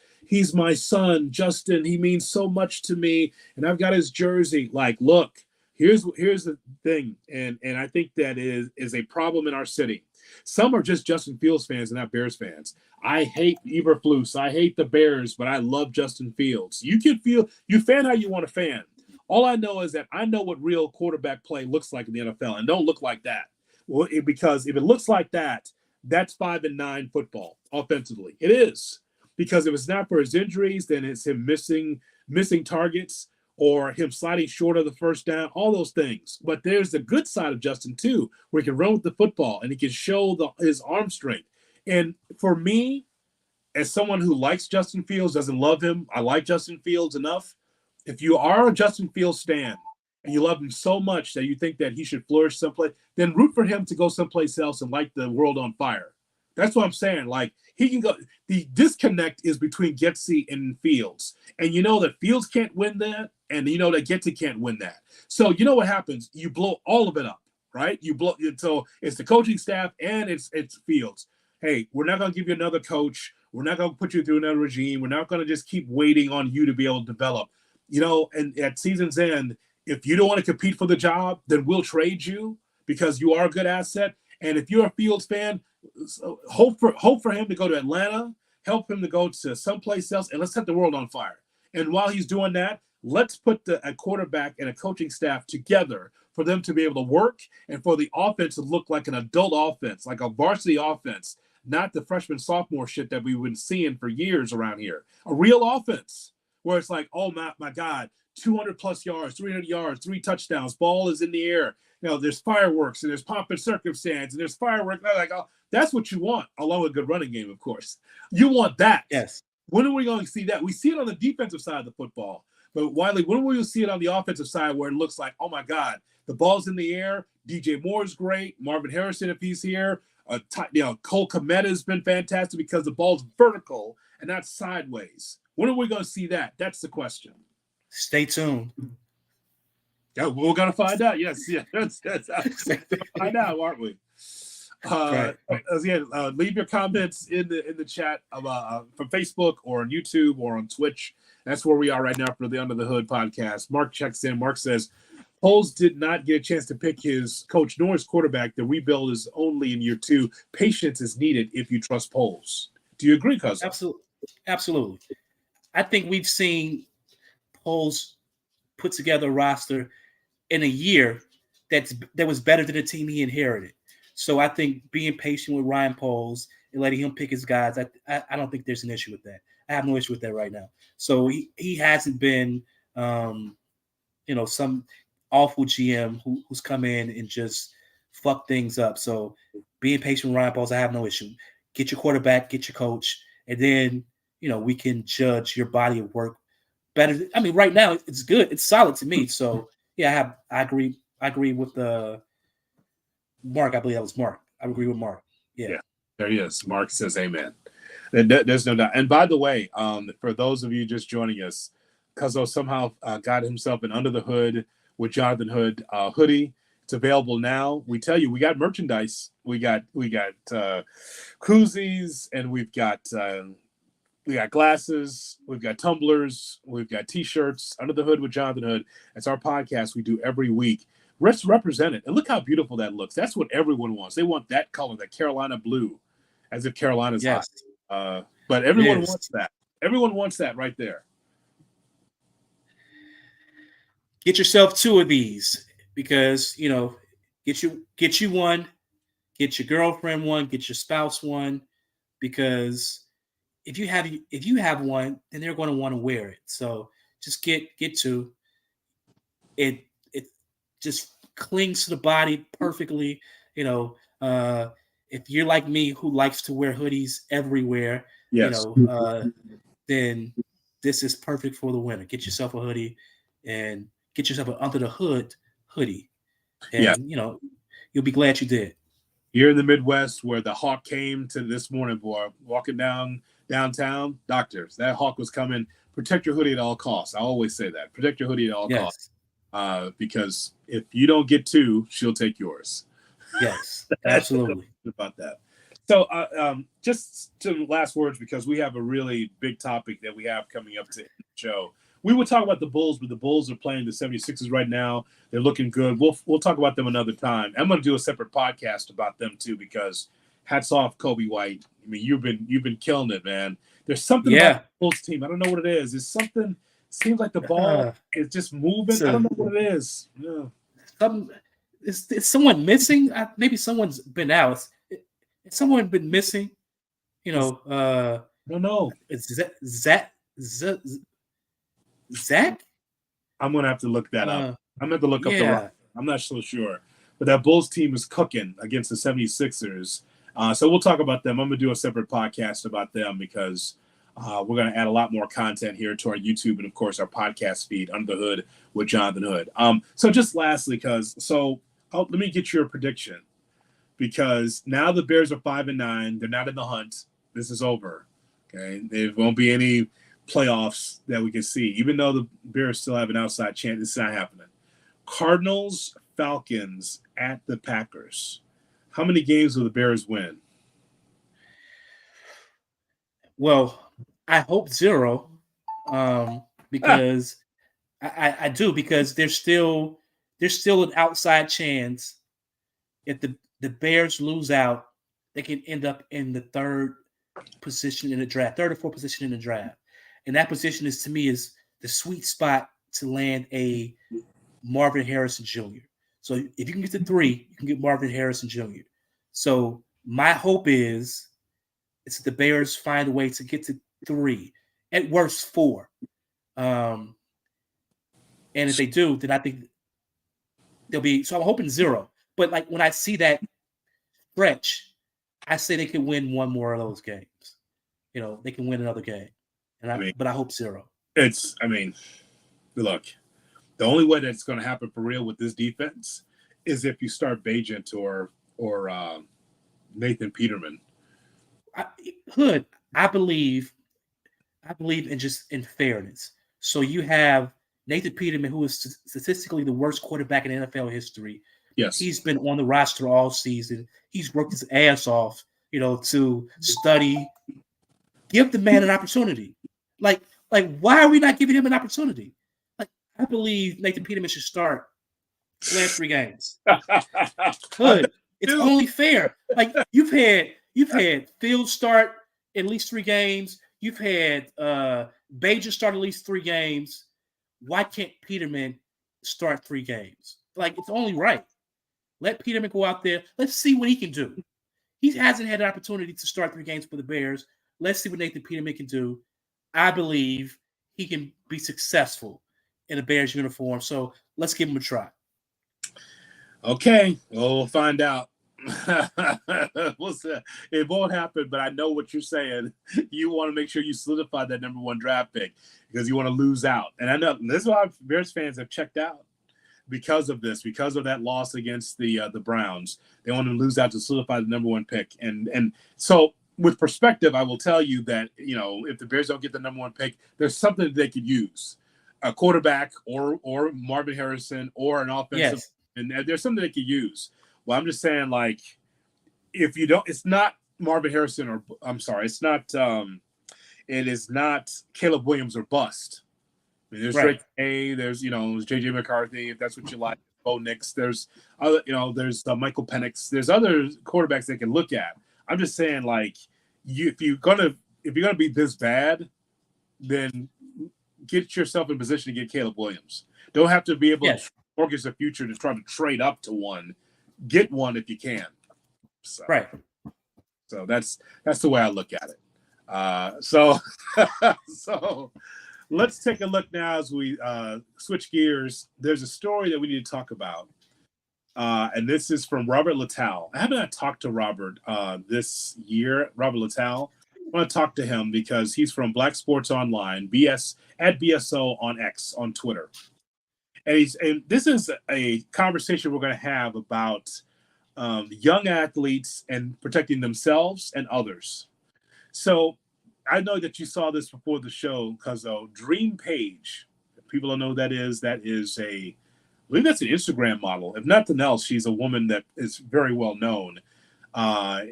my son. Justin, he means so much to me, and I've got his jersey. Like, look, here's the thing, and I think that is a problem in our city. Some are just Justin Fields fans and not Bears fans. I hate Eberflus. I hate the Bears, but I love Justin Fields. You fan how you want to fan. All I know is that I know what real quarterback play looks like in the NFL, and don't look like that. Well, because if it looks like that, that's 5-9 football offensively. It is, because if it's not for his injuries, then it's him missing targets or him sliding short of the first down, all those things. But there's the good side of Justin too, where he can run with the football and he can show his arm strength. And for me, as someone who likes Justin Fields, doesn't love him, I like Justin Fields enough. If you are a Justin Fields stan and you love him so much that you think that he should flourish someplace, then root for him to go someplace else and light the world on fire. That's what I'm saying. Like, he can go. The disconnect is between Getsy and Fields. And you know that Fields can't win that, and you know that Getsy can't win that. So you know what happens? You blow all of it up, right? So it's the coaching staff and it's Fields. Hey, we're not going to give you another coach. We're not going to put you through another regime. We're not going to just keep waiting on you to be able to develop. And at season's end, if you don't want to compete for the job, then we'll trade you because you are a good asset. And if you're a Fields fan, hope for him to go to Atlanta, help him to go to someplace else, and let's set the world on fire. And while he's doing that, let's put a quarterback and a coaching staff together for them to be able to work and for the offense to look like an adult offense, like a varsity offense, not the freshman sophomore shit that we've been seeing for years around here. A real offense where it's like, oh my God, 200 plus yards, 300 yards, 3 touchdowns, ball is in the air. There's fireworks and there's pomp and circumstance and there's fireworks. Like, That's what you want, along with a good running game, of course. You want that. Yes. When are we going to see that? We see it on the defensive side of the football. But Wiley, when will you see it on the offensive side where it looks like, oh my God, the ball's in the air. DJ Moore's great. Marvin Harrison, if he's here. Cole Kmet has been fantastic because the ball's vertical and not sideways. When are we going to see that? That's the question. Stay tuned. Yeah, we're going to find out. Yes. That's find out, aren't we? Right. Again, leave your comments in the chat from Facebook or on YouTube or on Twitch. That's where we are right now for the Under the Hood podcast. Mark checks in. Mark says, Poles did not get a chance to pick his coach nor his quarterback. The rebuild is only in year 2. Patience is needed if you trust Poles. Do you agree, cousin? Absolutely. I think we've seen Poles put together a roster in a year that was better than the team he inherited. So I think being patient with Ryan Poles and letting him pick his guys, I don't think there's an issue with that. I have no issue with that right now. So he hasn't been, some awful GM who's come in and just fuck things up. So being patient with Ryan Poles, I have no issue. Get your quarterback, get your coach, and then, we can judge your body of work better. I mean, right now it's good. It's solid to me. So yeah, I agree. I agree with Mark. I believe that was Mark. I agree with Mark. Yeah. There he is. Mark says amen. There's no doubt. And by the way, for those of you just joining us, Cuzzo somehow got himself an Under the Hood with Jonathan Hood hoodie. It's available now. We tell you, we got merchandise. We got koozies, and we got glasses. We've got tumblers. We've got T-shirts. Under the Hood with Jonathan Hood. It's our podcast we do every week. Let's represent it. And look how beautiful that looks. That's what everyone wants. They want that color, that Carolina blue, as if Carolina's hot. But everyone wants that. Everyone wants that right there. Get yourself 2 of these because, get you one, get your girlfriend one, get your spouse one, because if you have one, then they're going to want to wear it. So just get 2. It just clings to the body perfectly. If you're like me who likes to wear hoodies everywhere, then this is perfect for the winter. Get yourself a hoodie and get yourself an Under the Hood hoodie. And, you'll be glad you did. You're in the Midwest where the hawk came to this morning, boy, walking downtown, doctors, that hawk was coming. Protect your hoodie at all costs. I always say that. Protect your hoodie at all costs. Because if you don't get 2, she'll take yours. Yes, absolutely. About that. So just to last words, because we have a really big topic that we have coming up to the show. We will talk about the Bulls, but the Bulls are playing the 76ers right now. They're looking good. We'll talk about them another time. I'm going to do a separate podcast about them too, because hats off Kobe White. I mean, you've been killing it, man. There's something about the Bulls team. I don't know what it is. It's something. Seems like the ball is just moving. I don't know what it is. Yeah. Is someone missing? Maybe someone's been out. Has someone been missing? I don't know. Is Zach? I'm gonna have to look that up. I'm gonna have to look up the roster. I'm not so sure. But that Bulls team is cooking against the 76ers. So we'll talk about them. I'm gonna do a separate podcast about them because we're gonna add a lot more content here to our YouTube and of course our podcast feed, Under the Hood with Jonathan Hood. So just lastly, let me get your prediction, because now the Bears are 5-9. They're not in the hunt. This is over. Okay, there won't be any playoffs that we can see, even though the Bears still have an outside chance. It's not happening. Cardinals, Falcons at the Packers. How many games will the Bears win? Well, I hope 0, because I do, because there's still an outside chance if the Bears lose out, they can end up in the 3rd position in the draft, 3rd or 4th position in the draft. And that position is the sweet spot to land a Marvin Harrison Jr. So if you can get to 3, you can get Marvin Harrison Jr. So my hope is the Bears find a way to get to 3, at worst 4. And if they do, then I think they'll be. So I'm hoping 0. But like when I see that stretch, I say they can win one more of those games. They can win another game, but I hope 0. Look, the only way that's going to happen for real with this defense is if you start Bajent or Nathan Peterman. I believe in fairness. So you have Nathan Peterman, who is statistically the worst quarterback in NFL history. Yes. He's been on the roster all season. He's worked his ass off, to study. Give the man an opportunity. Like, why are we not giving him an opportunity? Like, I believe Nathan Peterman should start the last 3 games. Hood, it's only fair. Like, you've had Fields start at least 3 games. You've had Bajer start at least 3 games. Why can't Peterman start 3 games? Like, it's only right. Let Peterman go out there. Let's see what he can do. He hasn't had an opportunity to start 3 games for the Bears. Let's see what Nathan Peterman can do. I believe he can be successful in a Bears uniform. So let's give him a try. Okay. Well, we'll find out. We'll see. It won't happen, but I know what you're saying. You want to make sure you solidify that number 1 draft pick because you want to lose out. And I know this is why Bears fans have checked out because of this, because of that loss against the Browns. They want to lose out to solidify the number 1 pick. And so with perspective, I will tell you that, if the Bears don't get the number 1 pick, there's something that they could use. A quarterback or Marvin Harrison or an offensive. Yes. And there's something they could use. Well, I'm just saying, like, if you don't, it's not Marvin Harrison or I'm sorry, it's not. It is not Caleb Williams or bust. I mean, there's right. Drake, there's JJ McCarthy, if that's what you like. Bo Nix, there's other, there's Michael Penix. There's other quarterbacks they can look at. I'm just saying, like, if you're gonna be this bad, then get yourself in position to get Caleb Williams. Don't have to be able to mortgage the future to try to trade up to one. Get one if you can. So, right. So that's the way I look at it. So let's take a look now as we switch gears. There's a story that we need to talk about. And this is from Robert Littell. I haven't talked to Robert this year, Robert Littell. I want to talk to him because he's from Black Sports Online, at BSO on X on Twitter. And this is a conversation we're going to have about young athletes and protecting themselves and others. So I know that you saw this before the show because Dream Page, if people don't know who that is I believe that's an Instagram model. If nothing else, she's a woman that is very well known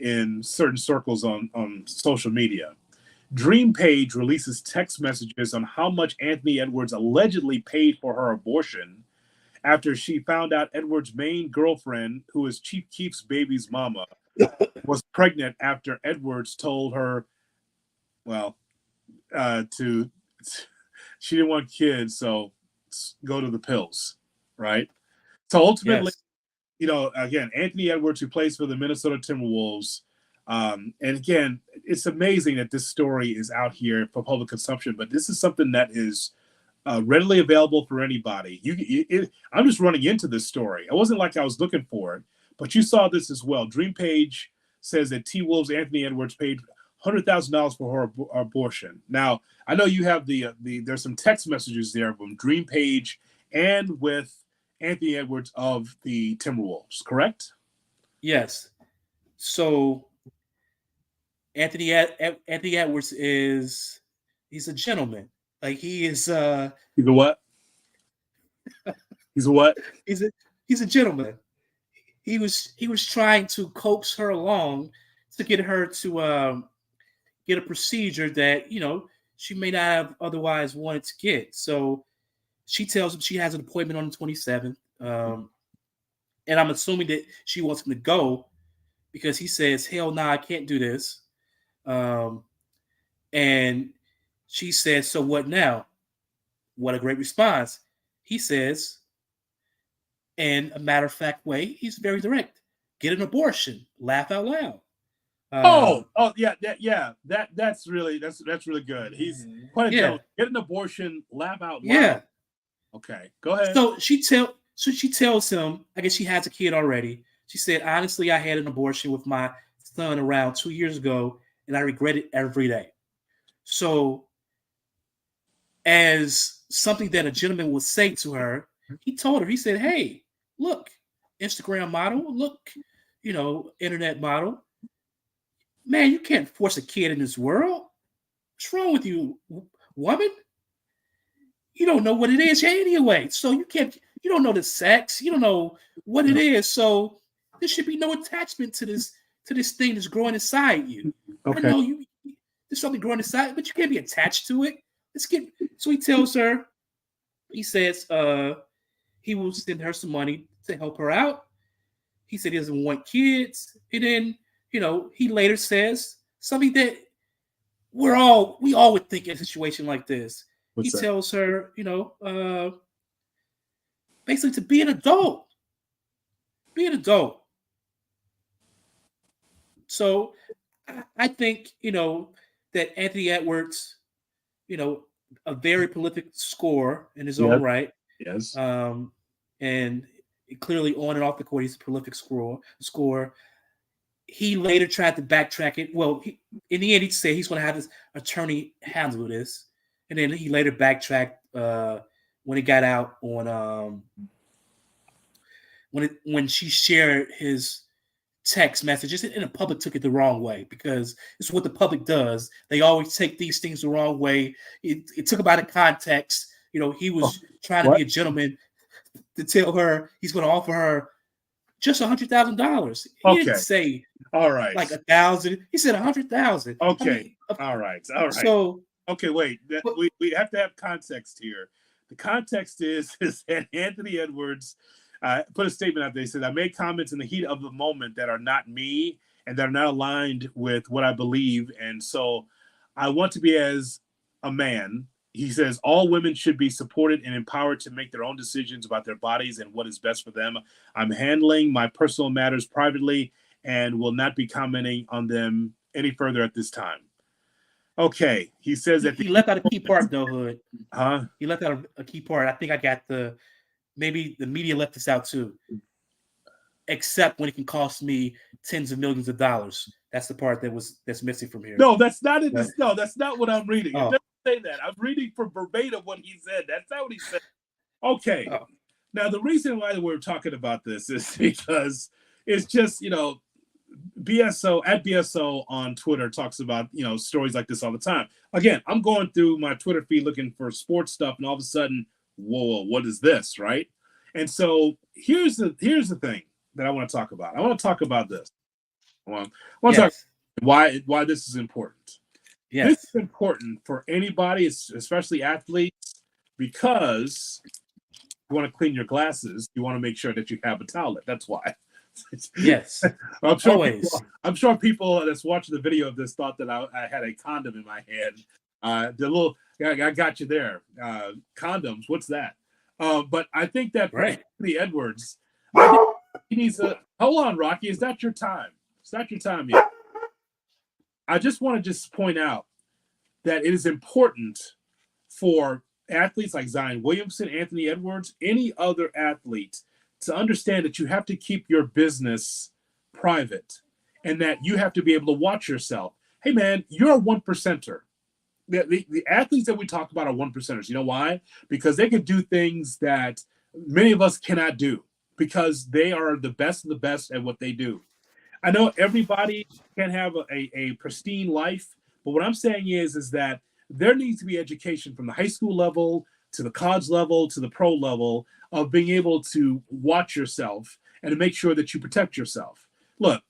in certain circles on social media. Dream Page releases text messages on how much Anthony Edwards allegedly paid for her abortion after she found out Edwards' main girlfriend, who is Chief Keef's baby's mama, was pregnant after Edwards told her, she didn't want kids, so go to the pills, right? So ultimately, again, Anthony Edwards, who plays for the Minnesota Timberwolves, and again, it's amazing that this story is out here for public consumption, but this is something that is readily available for anybody. I'm just running into this story. It wasn't like I was looking for it, but you saw this as well. Dream Page says that T-Wolves Anthony Edwards paid $100,000 for her abortion. Now, I know you have there's some text messages there from Dream Page and with Anthony Edwards of the Timberwolves, correct? Yes. So Anthony Edwards he's a gentleman. Like he is he's a what? He's a what? He's a gentleman. He was trying to coax her along to get her to get a procedure that, she may not have otherwise wanted to get. So she tells him she has an appointment on the 27th. And I'm assuming that she wants him to go because he says, hell no, I can't do this. And she says, so what now? What a great response. He says, in a matter-of-fact way, he's very direct. Get an abortion. Laugh out loud. That's really good. He's quite a gentleman. Get an abortion. Laugh out loud. Yeah. Okay, go ahead. So she tells him, I guess she has a kid already. She said, honestly, I had an abortion with my son around 2 years ago, and I regret it every day. So, as something that a gentleman would say to her, he told her, he said, "Hey, look, Instagram model, look, internet model. Man, you can't force a kid in this world. What's wrong with you, woman? You don't know what it is anyway. So you don't know the sex. You don't know what it is. So there should be no attachment to this thing that's growing inside you. Okay. I know there's something growing inside, but you can't be attached to it. So he tells her, he says, he will send her some money to help her out. He said he doesn't want kids. And then, he later says something that we all would think in a situation like this. He tells her, basically to be an adult. Be an adult. So I think, that Anthony Edwards, a very prolific scorer in his own right. Yes. And clearly on and off the court, he's a prolific scorer. He later tried to backtrack it. Well, in the end, he'd say he's going to have his attorney handle this. And then he later backtracked when he got out on when she shared his text messages, and the public took it the wrong way, because it's what the public does. They always take these things the wrong way. It took him out of context. He was trying to be a gentleman to tell her he's going to offer her just $100,000. He didn't say all right, like 1,000. He said 100,000. Okay, all right. So okay, wait. We have to have context here. The context is that Anthony Edwards put a statement out there. He said, "I made comments in the heat of the moment that are not me and that are not aligned with what I believe, and so I want to be as a man." He says, "All women should be supported and empowered to make their own decisions about their bodies and what is best for them. I'm handling my personal matters privately and will not be commenting on them any further at this time." Okay, he says that he left out a key part, though, Hood. Huh? He left out a key part. I think I got maybe the media left this out too. Except when it can cost me tens of millions of dollars. That's the part that's missing from here. No, that's not it. No, that's not what I'm reading. Oh. It doesn't say that. I'm reading from verbatim what he said. That's not what he said. Okay. Oh. Now, the reason why we're talking about this is because it's just, BSO on Twitter talks about, stories like this all the time. Again, I'm going through my Twitter feed looking for sports stuff, and all of a sudden, whoa, what is this, right? And so here's the thing that I want to talk about. I want to talk about this. I want to talk why this is important. Yes. This is important for anybody, especially athletes, because you want to clean your glasses. You want to make sure that you have a towelette. That's why. Yes. I'm sure people that's watching the video of this thought that I had a condom in my hand. I got you there. Condoms. What's that? But I think that for Anthony Edwards, I think he needs to hold on, Rocky. Is that your time? It's not your time yet. I just want to point out that it is important for athletes like Zion Williamson, Anthony Edwards, any other athlete to understand that you have to keep your business private and that you have to be able to watch yourself. Hey, man, you're a one percenter. The athletes that we talk about are one percenters. You know why? Because they can do things that many of us cannot do because they are the best of the best at what they do. I know everybody can have a pristine life, but what I'm saying is that there needs to be education from the high school level to the college level to the pro level of being able to watch yourself and to make sure that you protect yourself. Look,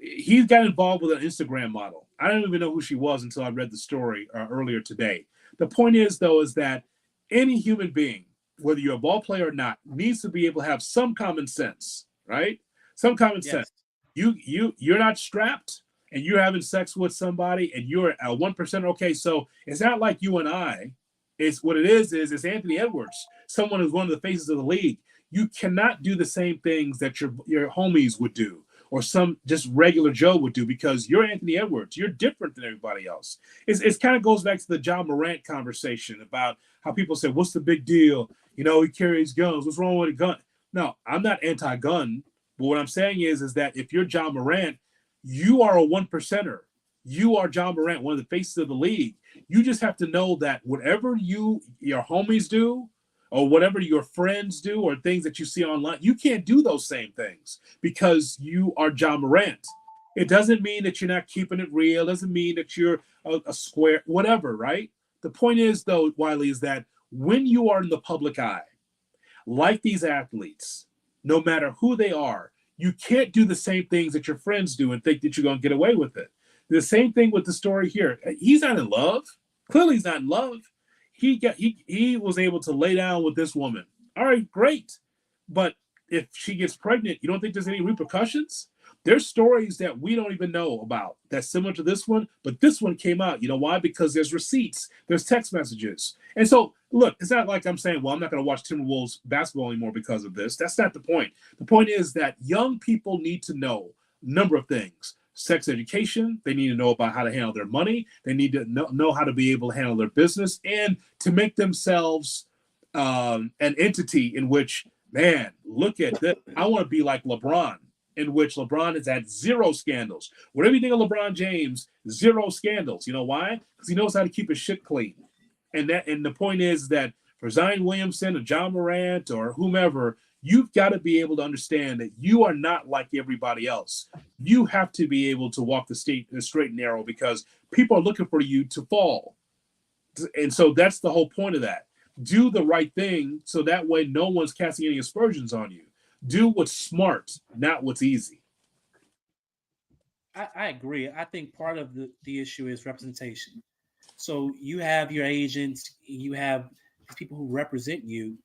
he got involved with an Instagram model. I don't even know who she was until I read the story earlier today. The point is, though, is that any human being, whether you're a ball player or not, needs to be able to have some common sense, right? Some common sense. You're not strapped and you're having sex with somebody and you're a 1%. Okay, so it's not like you and I. It's what it is it's Anthony Edwards, someone who's one of the faces of the league. You cannot do the same things that your homies would do or some just regular Joe would do because you're Anthony Edwards. You're different than everybody else. It kind of goes back to the John Morant conversation about how people say, what's the big deal? He carries guns. What's wrong with a gun? No, I'm not anti-gun. But what I'm saying is that if you're John Morant, You are a one percenter. You are John Morant, one of the faces of the league. You just have to know that whatever your homies do, or whatever your friends do, or things that you see online, you can't do those same things because you are John Morant. It doesn't mean that you're not keeping it real. It doesn't mean that you're a square, whatever, right? The point is, though, Wiley, is that when you are in the public eye, like these athletes, no matter who they are, you can't do the same things that your friends do and think that you're going to get away with it. The same thing with the story here. He's not in love. Clearly, he's not in love. He was able to lay down with this woman. All right, great. But if she gets pregnant, you don't think there's any repercussions? There's stories that we don't even know about that's similar to this one, but this one came out. You know why? Because there's receipts, there's text messages. And so, look, it's not like I'm saying, well, I'm not going to watch Timberwolves basketball anymore because of this. That's not the point. The point is that young people need to know a number of things. Sex education, they need to know about how to handle their money. They need to know how to be able to handle their business and to make themselves an entity in which, man, look at this. I want to be like LeBron, in which LeBron has had zero scandals. Whatever you think of LeBron James, zero scandals. You know why? Because he knows how to keep his shit clean. And the point is that for Zion Williamson or John Morant or whomever, you've got to be able to understand that you are not like everybody else. You have to be able to walk the straight and narrow because people are looking for you to fall. And so that's the whole point of that. Do the right thing so that way no one's casting any aspersions on you. Do what's smart, not what's easy. I agree. I think part of the issue is representation. So you have your agents, you have people who represent you.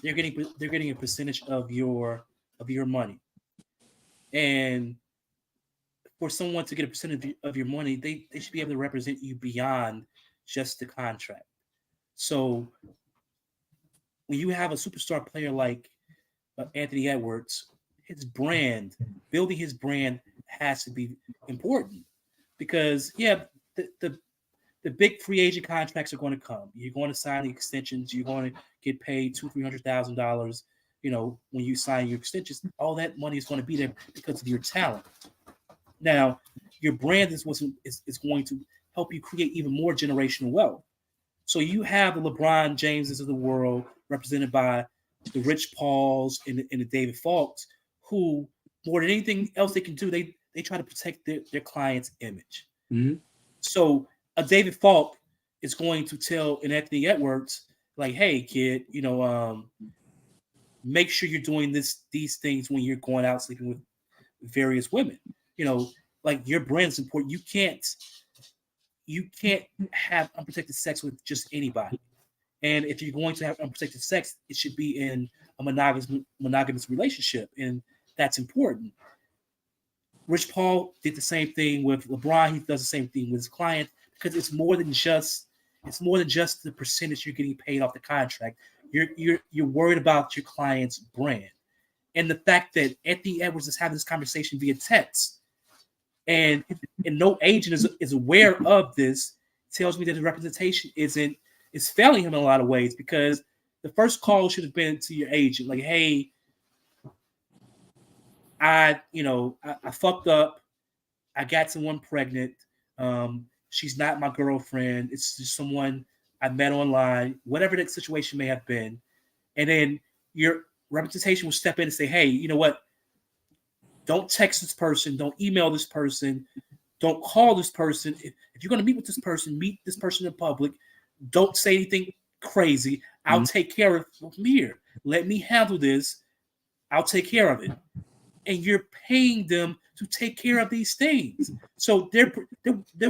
They're getting a percentage of your money, and for someone to get a percentage of your money, they should be able to represent you beyond just the contract. So when you have a superstar player like Anthony Edwards, building his brand has to be important because the big free agent contracts are going to come. You're going to sign the extensions. You're going to get paid $200,000-$300,000. You know, when you sign your extensions, all that money is going to be there because of your talent. Now, your brand is going to help you create even more generational wealth. So you have the LeBron Jameses of the world represented by the Rich Pauls and the David Falks, who more than anything else they can do, they try to protect their client's image. Mm-hmm. So a David Falk is going to tell an Anthony Edwards, like, hey, kid, make sure you're doing these things when you're going out sleeping with various women. Like your brand's important. You can't have unprotected sex with just anybody. And if you're going to have unprotected sex, it should be in a monogamous relationship. And that's important. Rich Paul did the same thing with LeBron. He does the same thing with his client because it's more than just the percentage you're getting paid off the contract. You're worried about your client's brand. And the fact that Anthony Edwards is having this conversation via text and no agent is aware of this tells me that his representation is failing him in a lot of ways because the first call should have been to your agent, like, hey, I fucked up. I got someone pregnant. She's not my girlfriend. It's just someone I met online, whatever that situation may have been. And then your representation will step in and say, hey, you know what? Don't text this person. Don't email this person. Don't call this person. If you're going to meet with this person, meet this person in public. Don't say anything crazy. I'll take care of it from here. Let me handle this. I'll take care of it. And you're paying them to take care of these things. So they're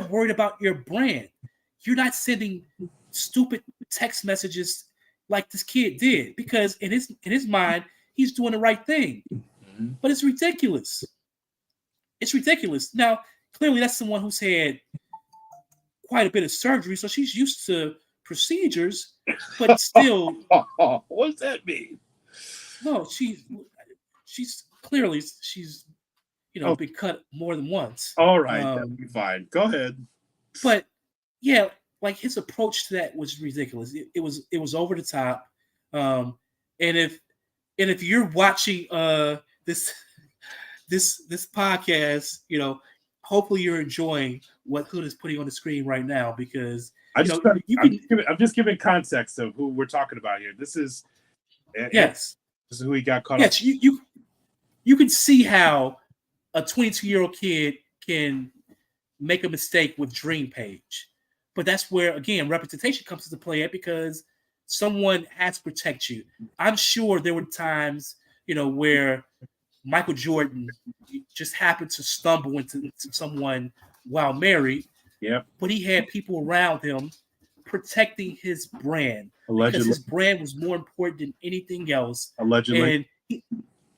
worried about your brand. You're not sending stupid text messages like this kid did because in his mind, he's doing the right thing. But it's ridiculous. It's ridiculous. Now, clearly that's someone who's had quite a bit of surgery, so she's used to procedures, but still. What does that mean? No, she's clearly been cut more than once. All right, that'll be fine. Go ahead. But yeah, like his approach to that was ridiculous. It was over the top. And if you're watching this podcast, hopefully you're enjoying what Hood is putting on the screen right now, because I'm just giving context of who we're talking about here. This is yes, this is who he got caught yes. up. You can see how a 22-year-old kid can make a mistake with Dream Page, but that's where again representation comes into play, because someone has to protect you. I'm sure there were times, where Michael Jordan just happened to stumble into someone while married. Yeah. But he had people around him protecting his brand. Allegedly. Because his brand was more important than anything else. Allegedly. And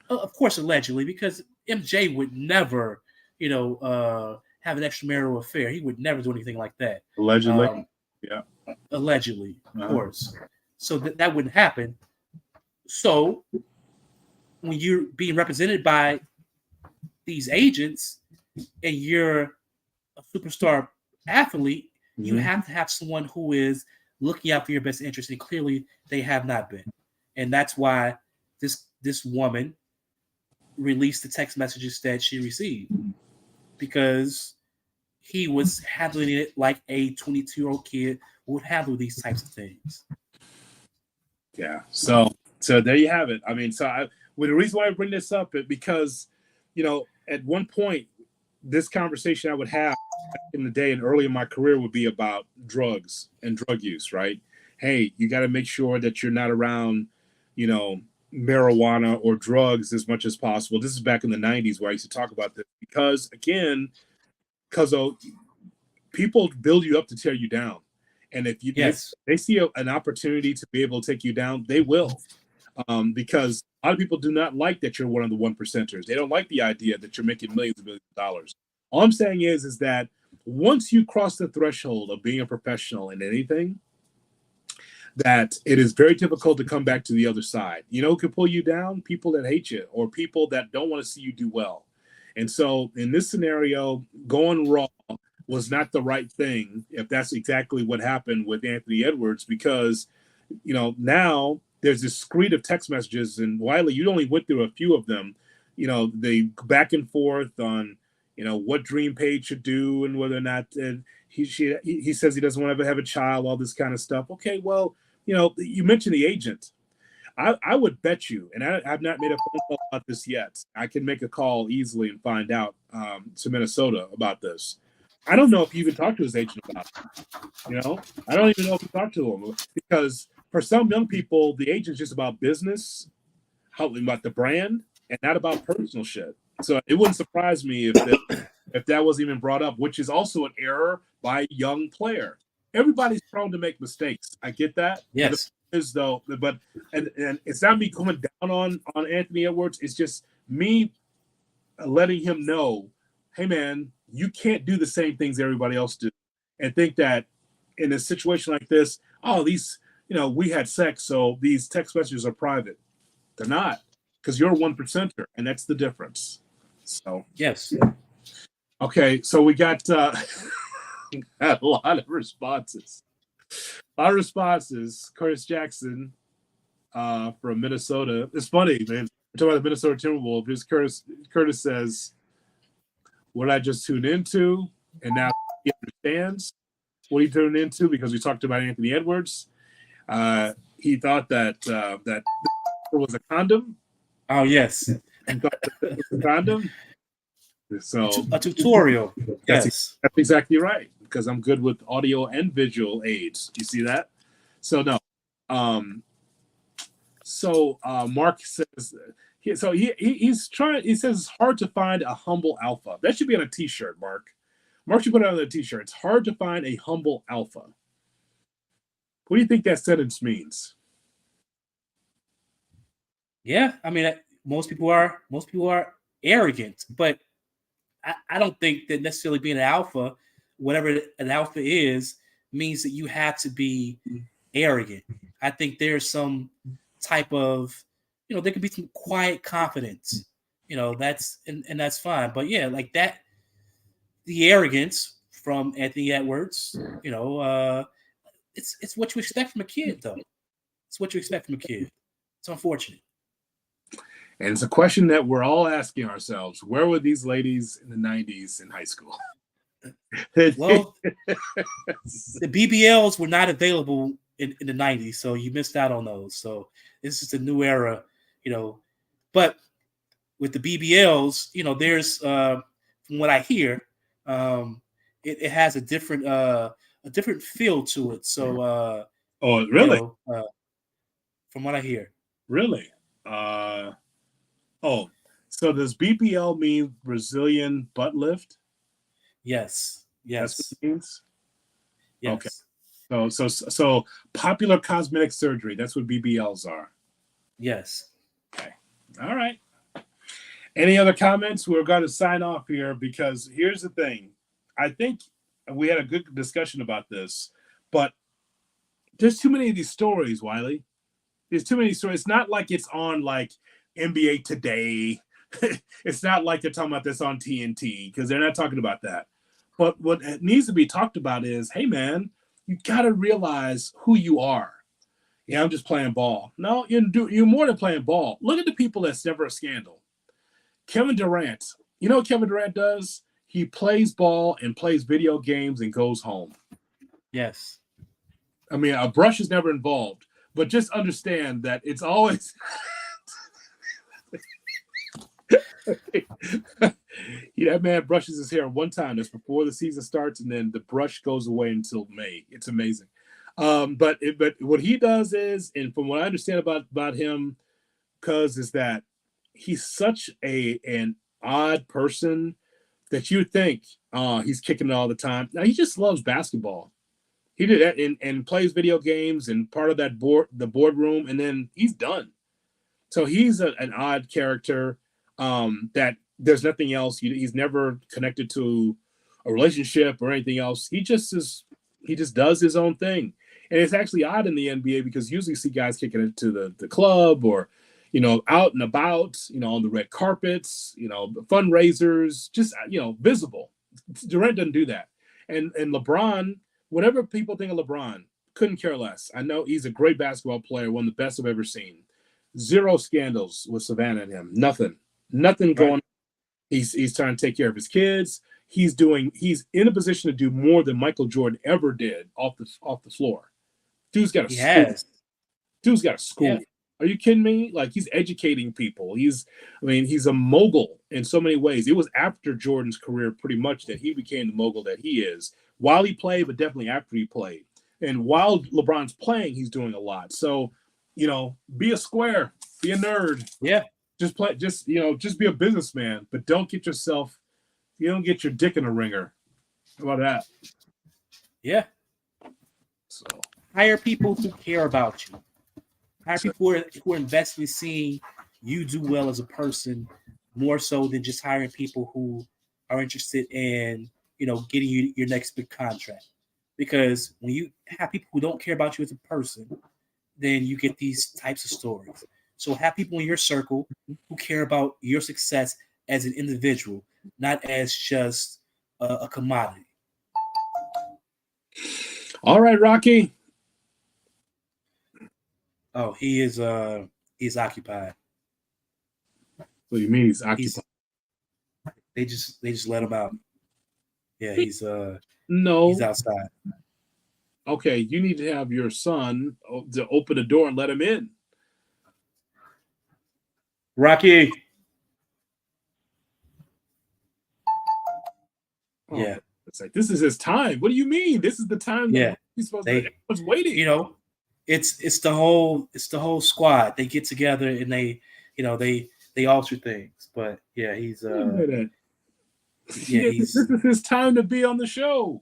of course, allegedly, because MJ would never, have an extramarital affair. He would never do anything like that. Allegedly. Yeah. Allegedly, of course. So that wouldn't happen. So when you're being represented by these agents and you're a superstar athlete, you have to have someone who is looking out for your best interest, and clearly they have not been. And that's why this woman released the text messages that she received, because he was handling it like a 22-year-old kid would handle these types of things. Yeah. So there you have it. I mean, the reason why I bring this up is because, at one point, this conversation I would have in the day and early in my career would be about drugs and drug use, right? Hey, you got to make sure that you're not around, marijuana or drugs as much as possible. This is back in the 90s where I used to talk about this because people build you up to tear you down. And if they see an opportunity to be able to take you down, they will. Because a lot of people do not like that you're one of the 1%ers. They don't like the idea that you're making millions and millions of dollars. All I'm saying is that once you cross the threshold of being a professional in anything, that it is very difficult to come back to the other side. Who can pull you down? People that hate you or people that don't want to see you do well. And so in this scenario, going raw was not the right thing, if that's exactly what happened with Anthony Edwards, because, now there's this screed of text messages, and Wiley, you only went through a few of them, they back and forth on, what Dream Page should do and whether or not he says he doesn't want to have a child, all this kind of stuff. Okay, well, you mentioned the agent. I would bet you, and I've not made a phone call about this yet. I can make a call easily and find out to Minnesota about this. I don't know if you even talked to his agent about it. I don't even know if you talked to him, because for some young people, the agent's just about business, about the brand, and not about personal shit. So it wouldn't surprise me if that wasn't even brought up, which is also an error by a young player. Everybody's prone to make mistakes. I get that. Yes. But it's not me coming down on Anthony Edwards. It's just me letting him know, hey man, you can't do the same things everybody else do, and think that in a situation like this, we had sex, so these text messages are private. They're not, because you're a 1%er, and that's the difference. So yes. Okay, so we got a lot of responses. Curtis Jackson from Minnesota. It's funny, man. We're talking about the Minnesota Timberwolves. Here's Curtis says, what I just tuned into, and now he understands what he tuned into because we talked about Anthony Edwards. He thought that it was a condom. Oh, yes. He thought that it was a condom. So a tutorial. That's exactly right, because I'm good with audio and visual aids. You see that? So no. Mark says he's trying. He says it's hard to find a humble alpha. That should be on a T-shirt, Mark. Mark should put it on a T-shirt. It's hard to find a humble alpha. What do you think that sentence means? Yeah, I mean, most people are arrogant, but I don't think that necessarily being an alpha, whatever an alpha is, means that you have to be arrogant. I think there's some type of, there could be some quiet confidence, that's that's fine. But yeah, like that, the arrogance from Anthony Edwards, it's what you expect from a kid, though. It's what you expect from a kid. It's unfortunate. And it's a question that we're all asking ourselves. Where were these ladies in the 90s in high school? Well, the BBLs were not available in the 90s, so you missed out on those. So this is a new era, But with the BBLs, there's from what I hear, it has a different feel to it. So oh, really? From what I hear. Really? So does BBL mean Brazilian butt lift? Yes. That's what it means? Yes. Okay. So popular cosmetic surgery. That's what BBLs are. Yes. Okay. All right. Any other comments? We're going to sign off here because here's the thing. I think we had a good discussion about this, but there's too many of these stories, Wiley. There's too many stories. It's not like it's on like NBA Today. It's not like they're talking about this on TNT because they're not talking about that. But what needs to be talked about is, hey, man, you got to realize who you are. Yeah, I'm just playing ball. No, you're more than playing ball. Look at the people that's never a scandal. Kevin Durant. You know what Kevin Durant does? He plays ball and plays video games and goes home. Yes. I mean, a brush is never involved. But just understand that it's always that man brushes his hair one time. That's before the season starts, and then the brush goes away until May. It's amazing. But what he does is, and from what I understand about him, is that he's such an odd person that you think he's kicking it all the time. Now he just loves basketball. He did that and plays video games and part of that boardroom, and then he's done. So he's an odd character that there's nothing else. He's never connected to a relationship or anything else. He just does his own thing. And it's actually odd in the NBA because usually you see guys kicking it to the club or, out and about, on the red carpets, fundraisers, just, visible. Durant doesn't do that. And LeBron, whatever people think of LeBron, couldn't care less. I know he's a great basketball player, one of the best I've ever seen. Zero scandals with Savannah and him. Nothing going on. He's trying to take care of his kids. He's in a position to do more than Michael Jordan ever did off the floor. Dude's got a school. Dude's got a school. Yeah. Are you kidding me? Like, he's educating people. He's a mogul in so many ways. It was after Jordan's career pretty much that he became the mogul that he is. While he played, but definitely after he played. And while LeBron's playing, he's doing a lot. So, be a square, be a nerd. Yeah. Just be a businessman, but don't get your dick in a ringer. How about that? Yeah. So hire people who care about you. Hire people who are invested in seeing you do well as a person, more so than just hiring people who are interested in, getting you your next big contract. Because when you have people who don't care about you as a person, then you get these types of stories. So have people in your circle who care about your success as an individual, not as just a commodity. All right, Rocky. Oh, he's occupied. What do you mean he's occupied? They just let him out. Yeah, he's outside. Okay, you need to have your son to open the door and let him in. Rocky. Yeah. It's like, this is his time. What do you mean? This is the time that he's supposed to. Everyone's waiting. It's the whole squad. They get together and they alter things. But yeah, he's this is his time to be on the show.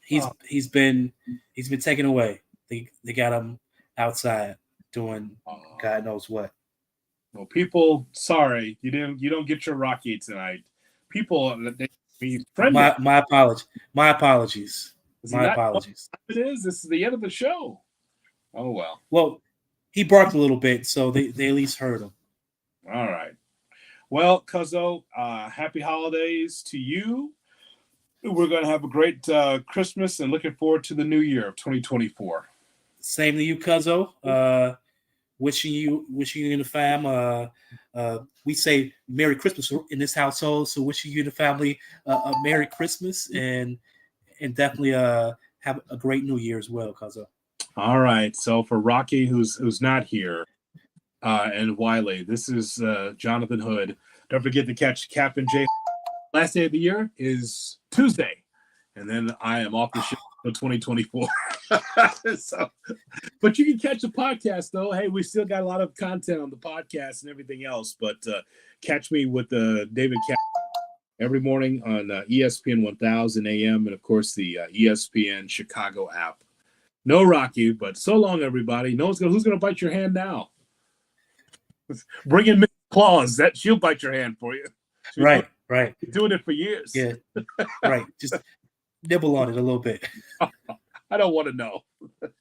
He's been taken away. They got him outside doing God knows what. Well, people, sorry, you don't get your Rocky tonight. People, my apologies. My apologies. It is. This is the end of the show. Oh well. Well, he barked a little bit, so they at least heard him. All right. Well, Cuzzo, happy holidays to you. We're going to have a great Christmas and looking forward to the new year of 2024. Same to you, Cuzzo. wishing you and the fam. We say Merry Christmas in this household, so wishing you and the family a Merry Christmas and definitely have a great New Year as well, Cuzzo. All right. So for Rocky, who's not here, and Wiley, this is Jonathan Hood. Don't forget to catch Captain J. Last day of the year is Tuesday, and then I am off the show until 2024. So, but you can catch the podcast though. Hey, we still got a lot of content on the podcast and everything else. But catch me with David Cap every morning on ESPN 1000 AM and of course the ESPN Chicago app. No Rocky, but so long everybody. Who's gonna bite your hand now? Bring in Miss Claus. That she'll bite your hand for you. Right. Doing it for years. Yeah. Right. Just nibble on it a little bit. I don't want to know.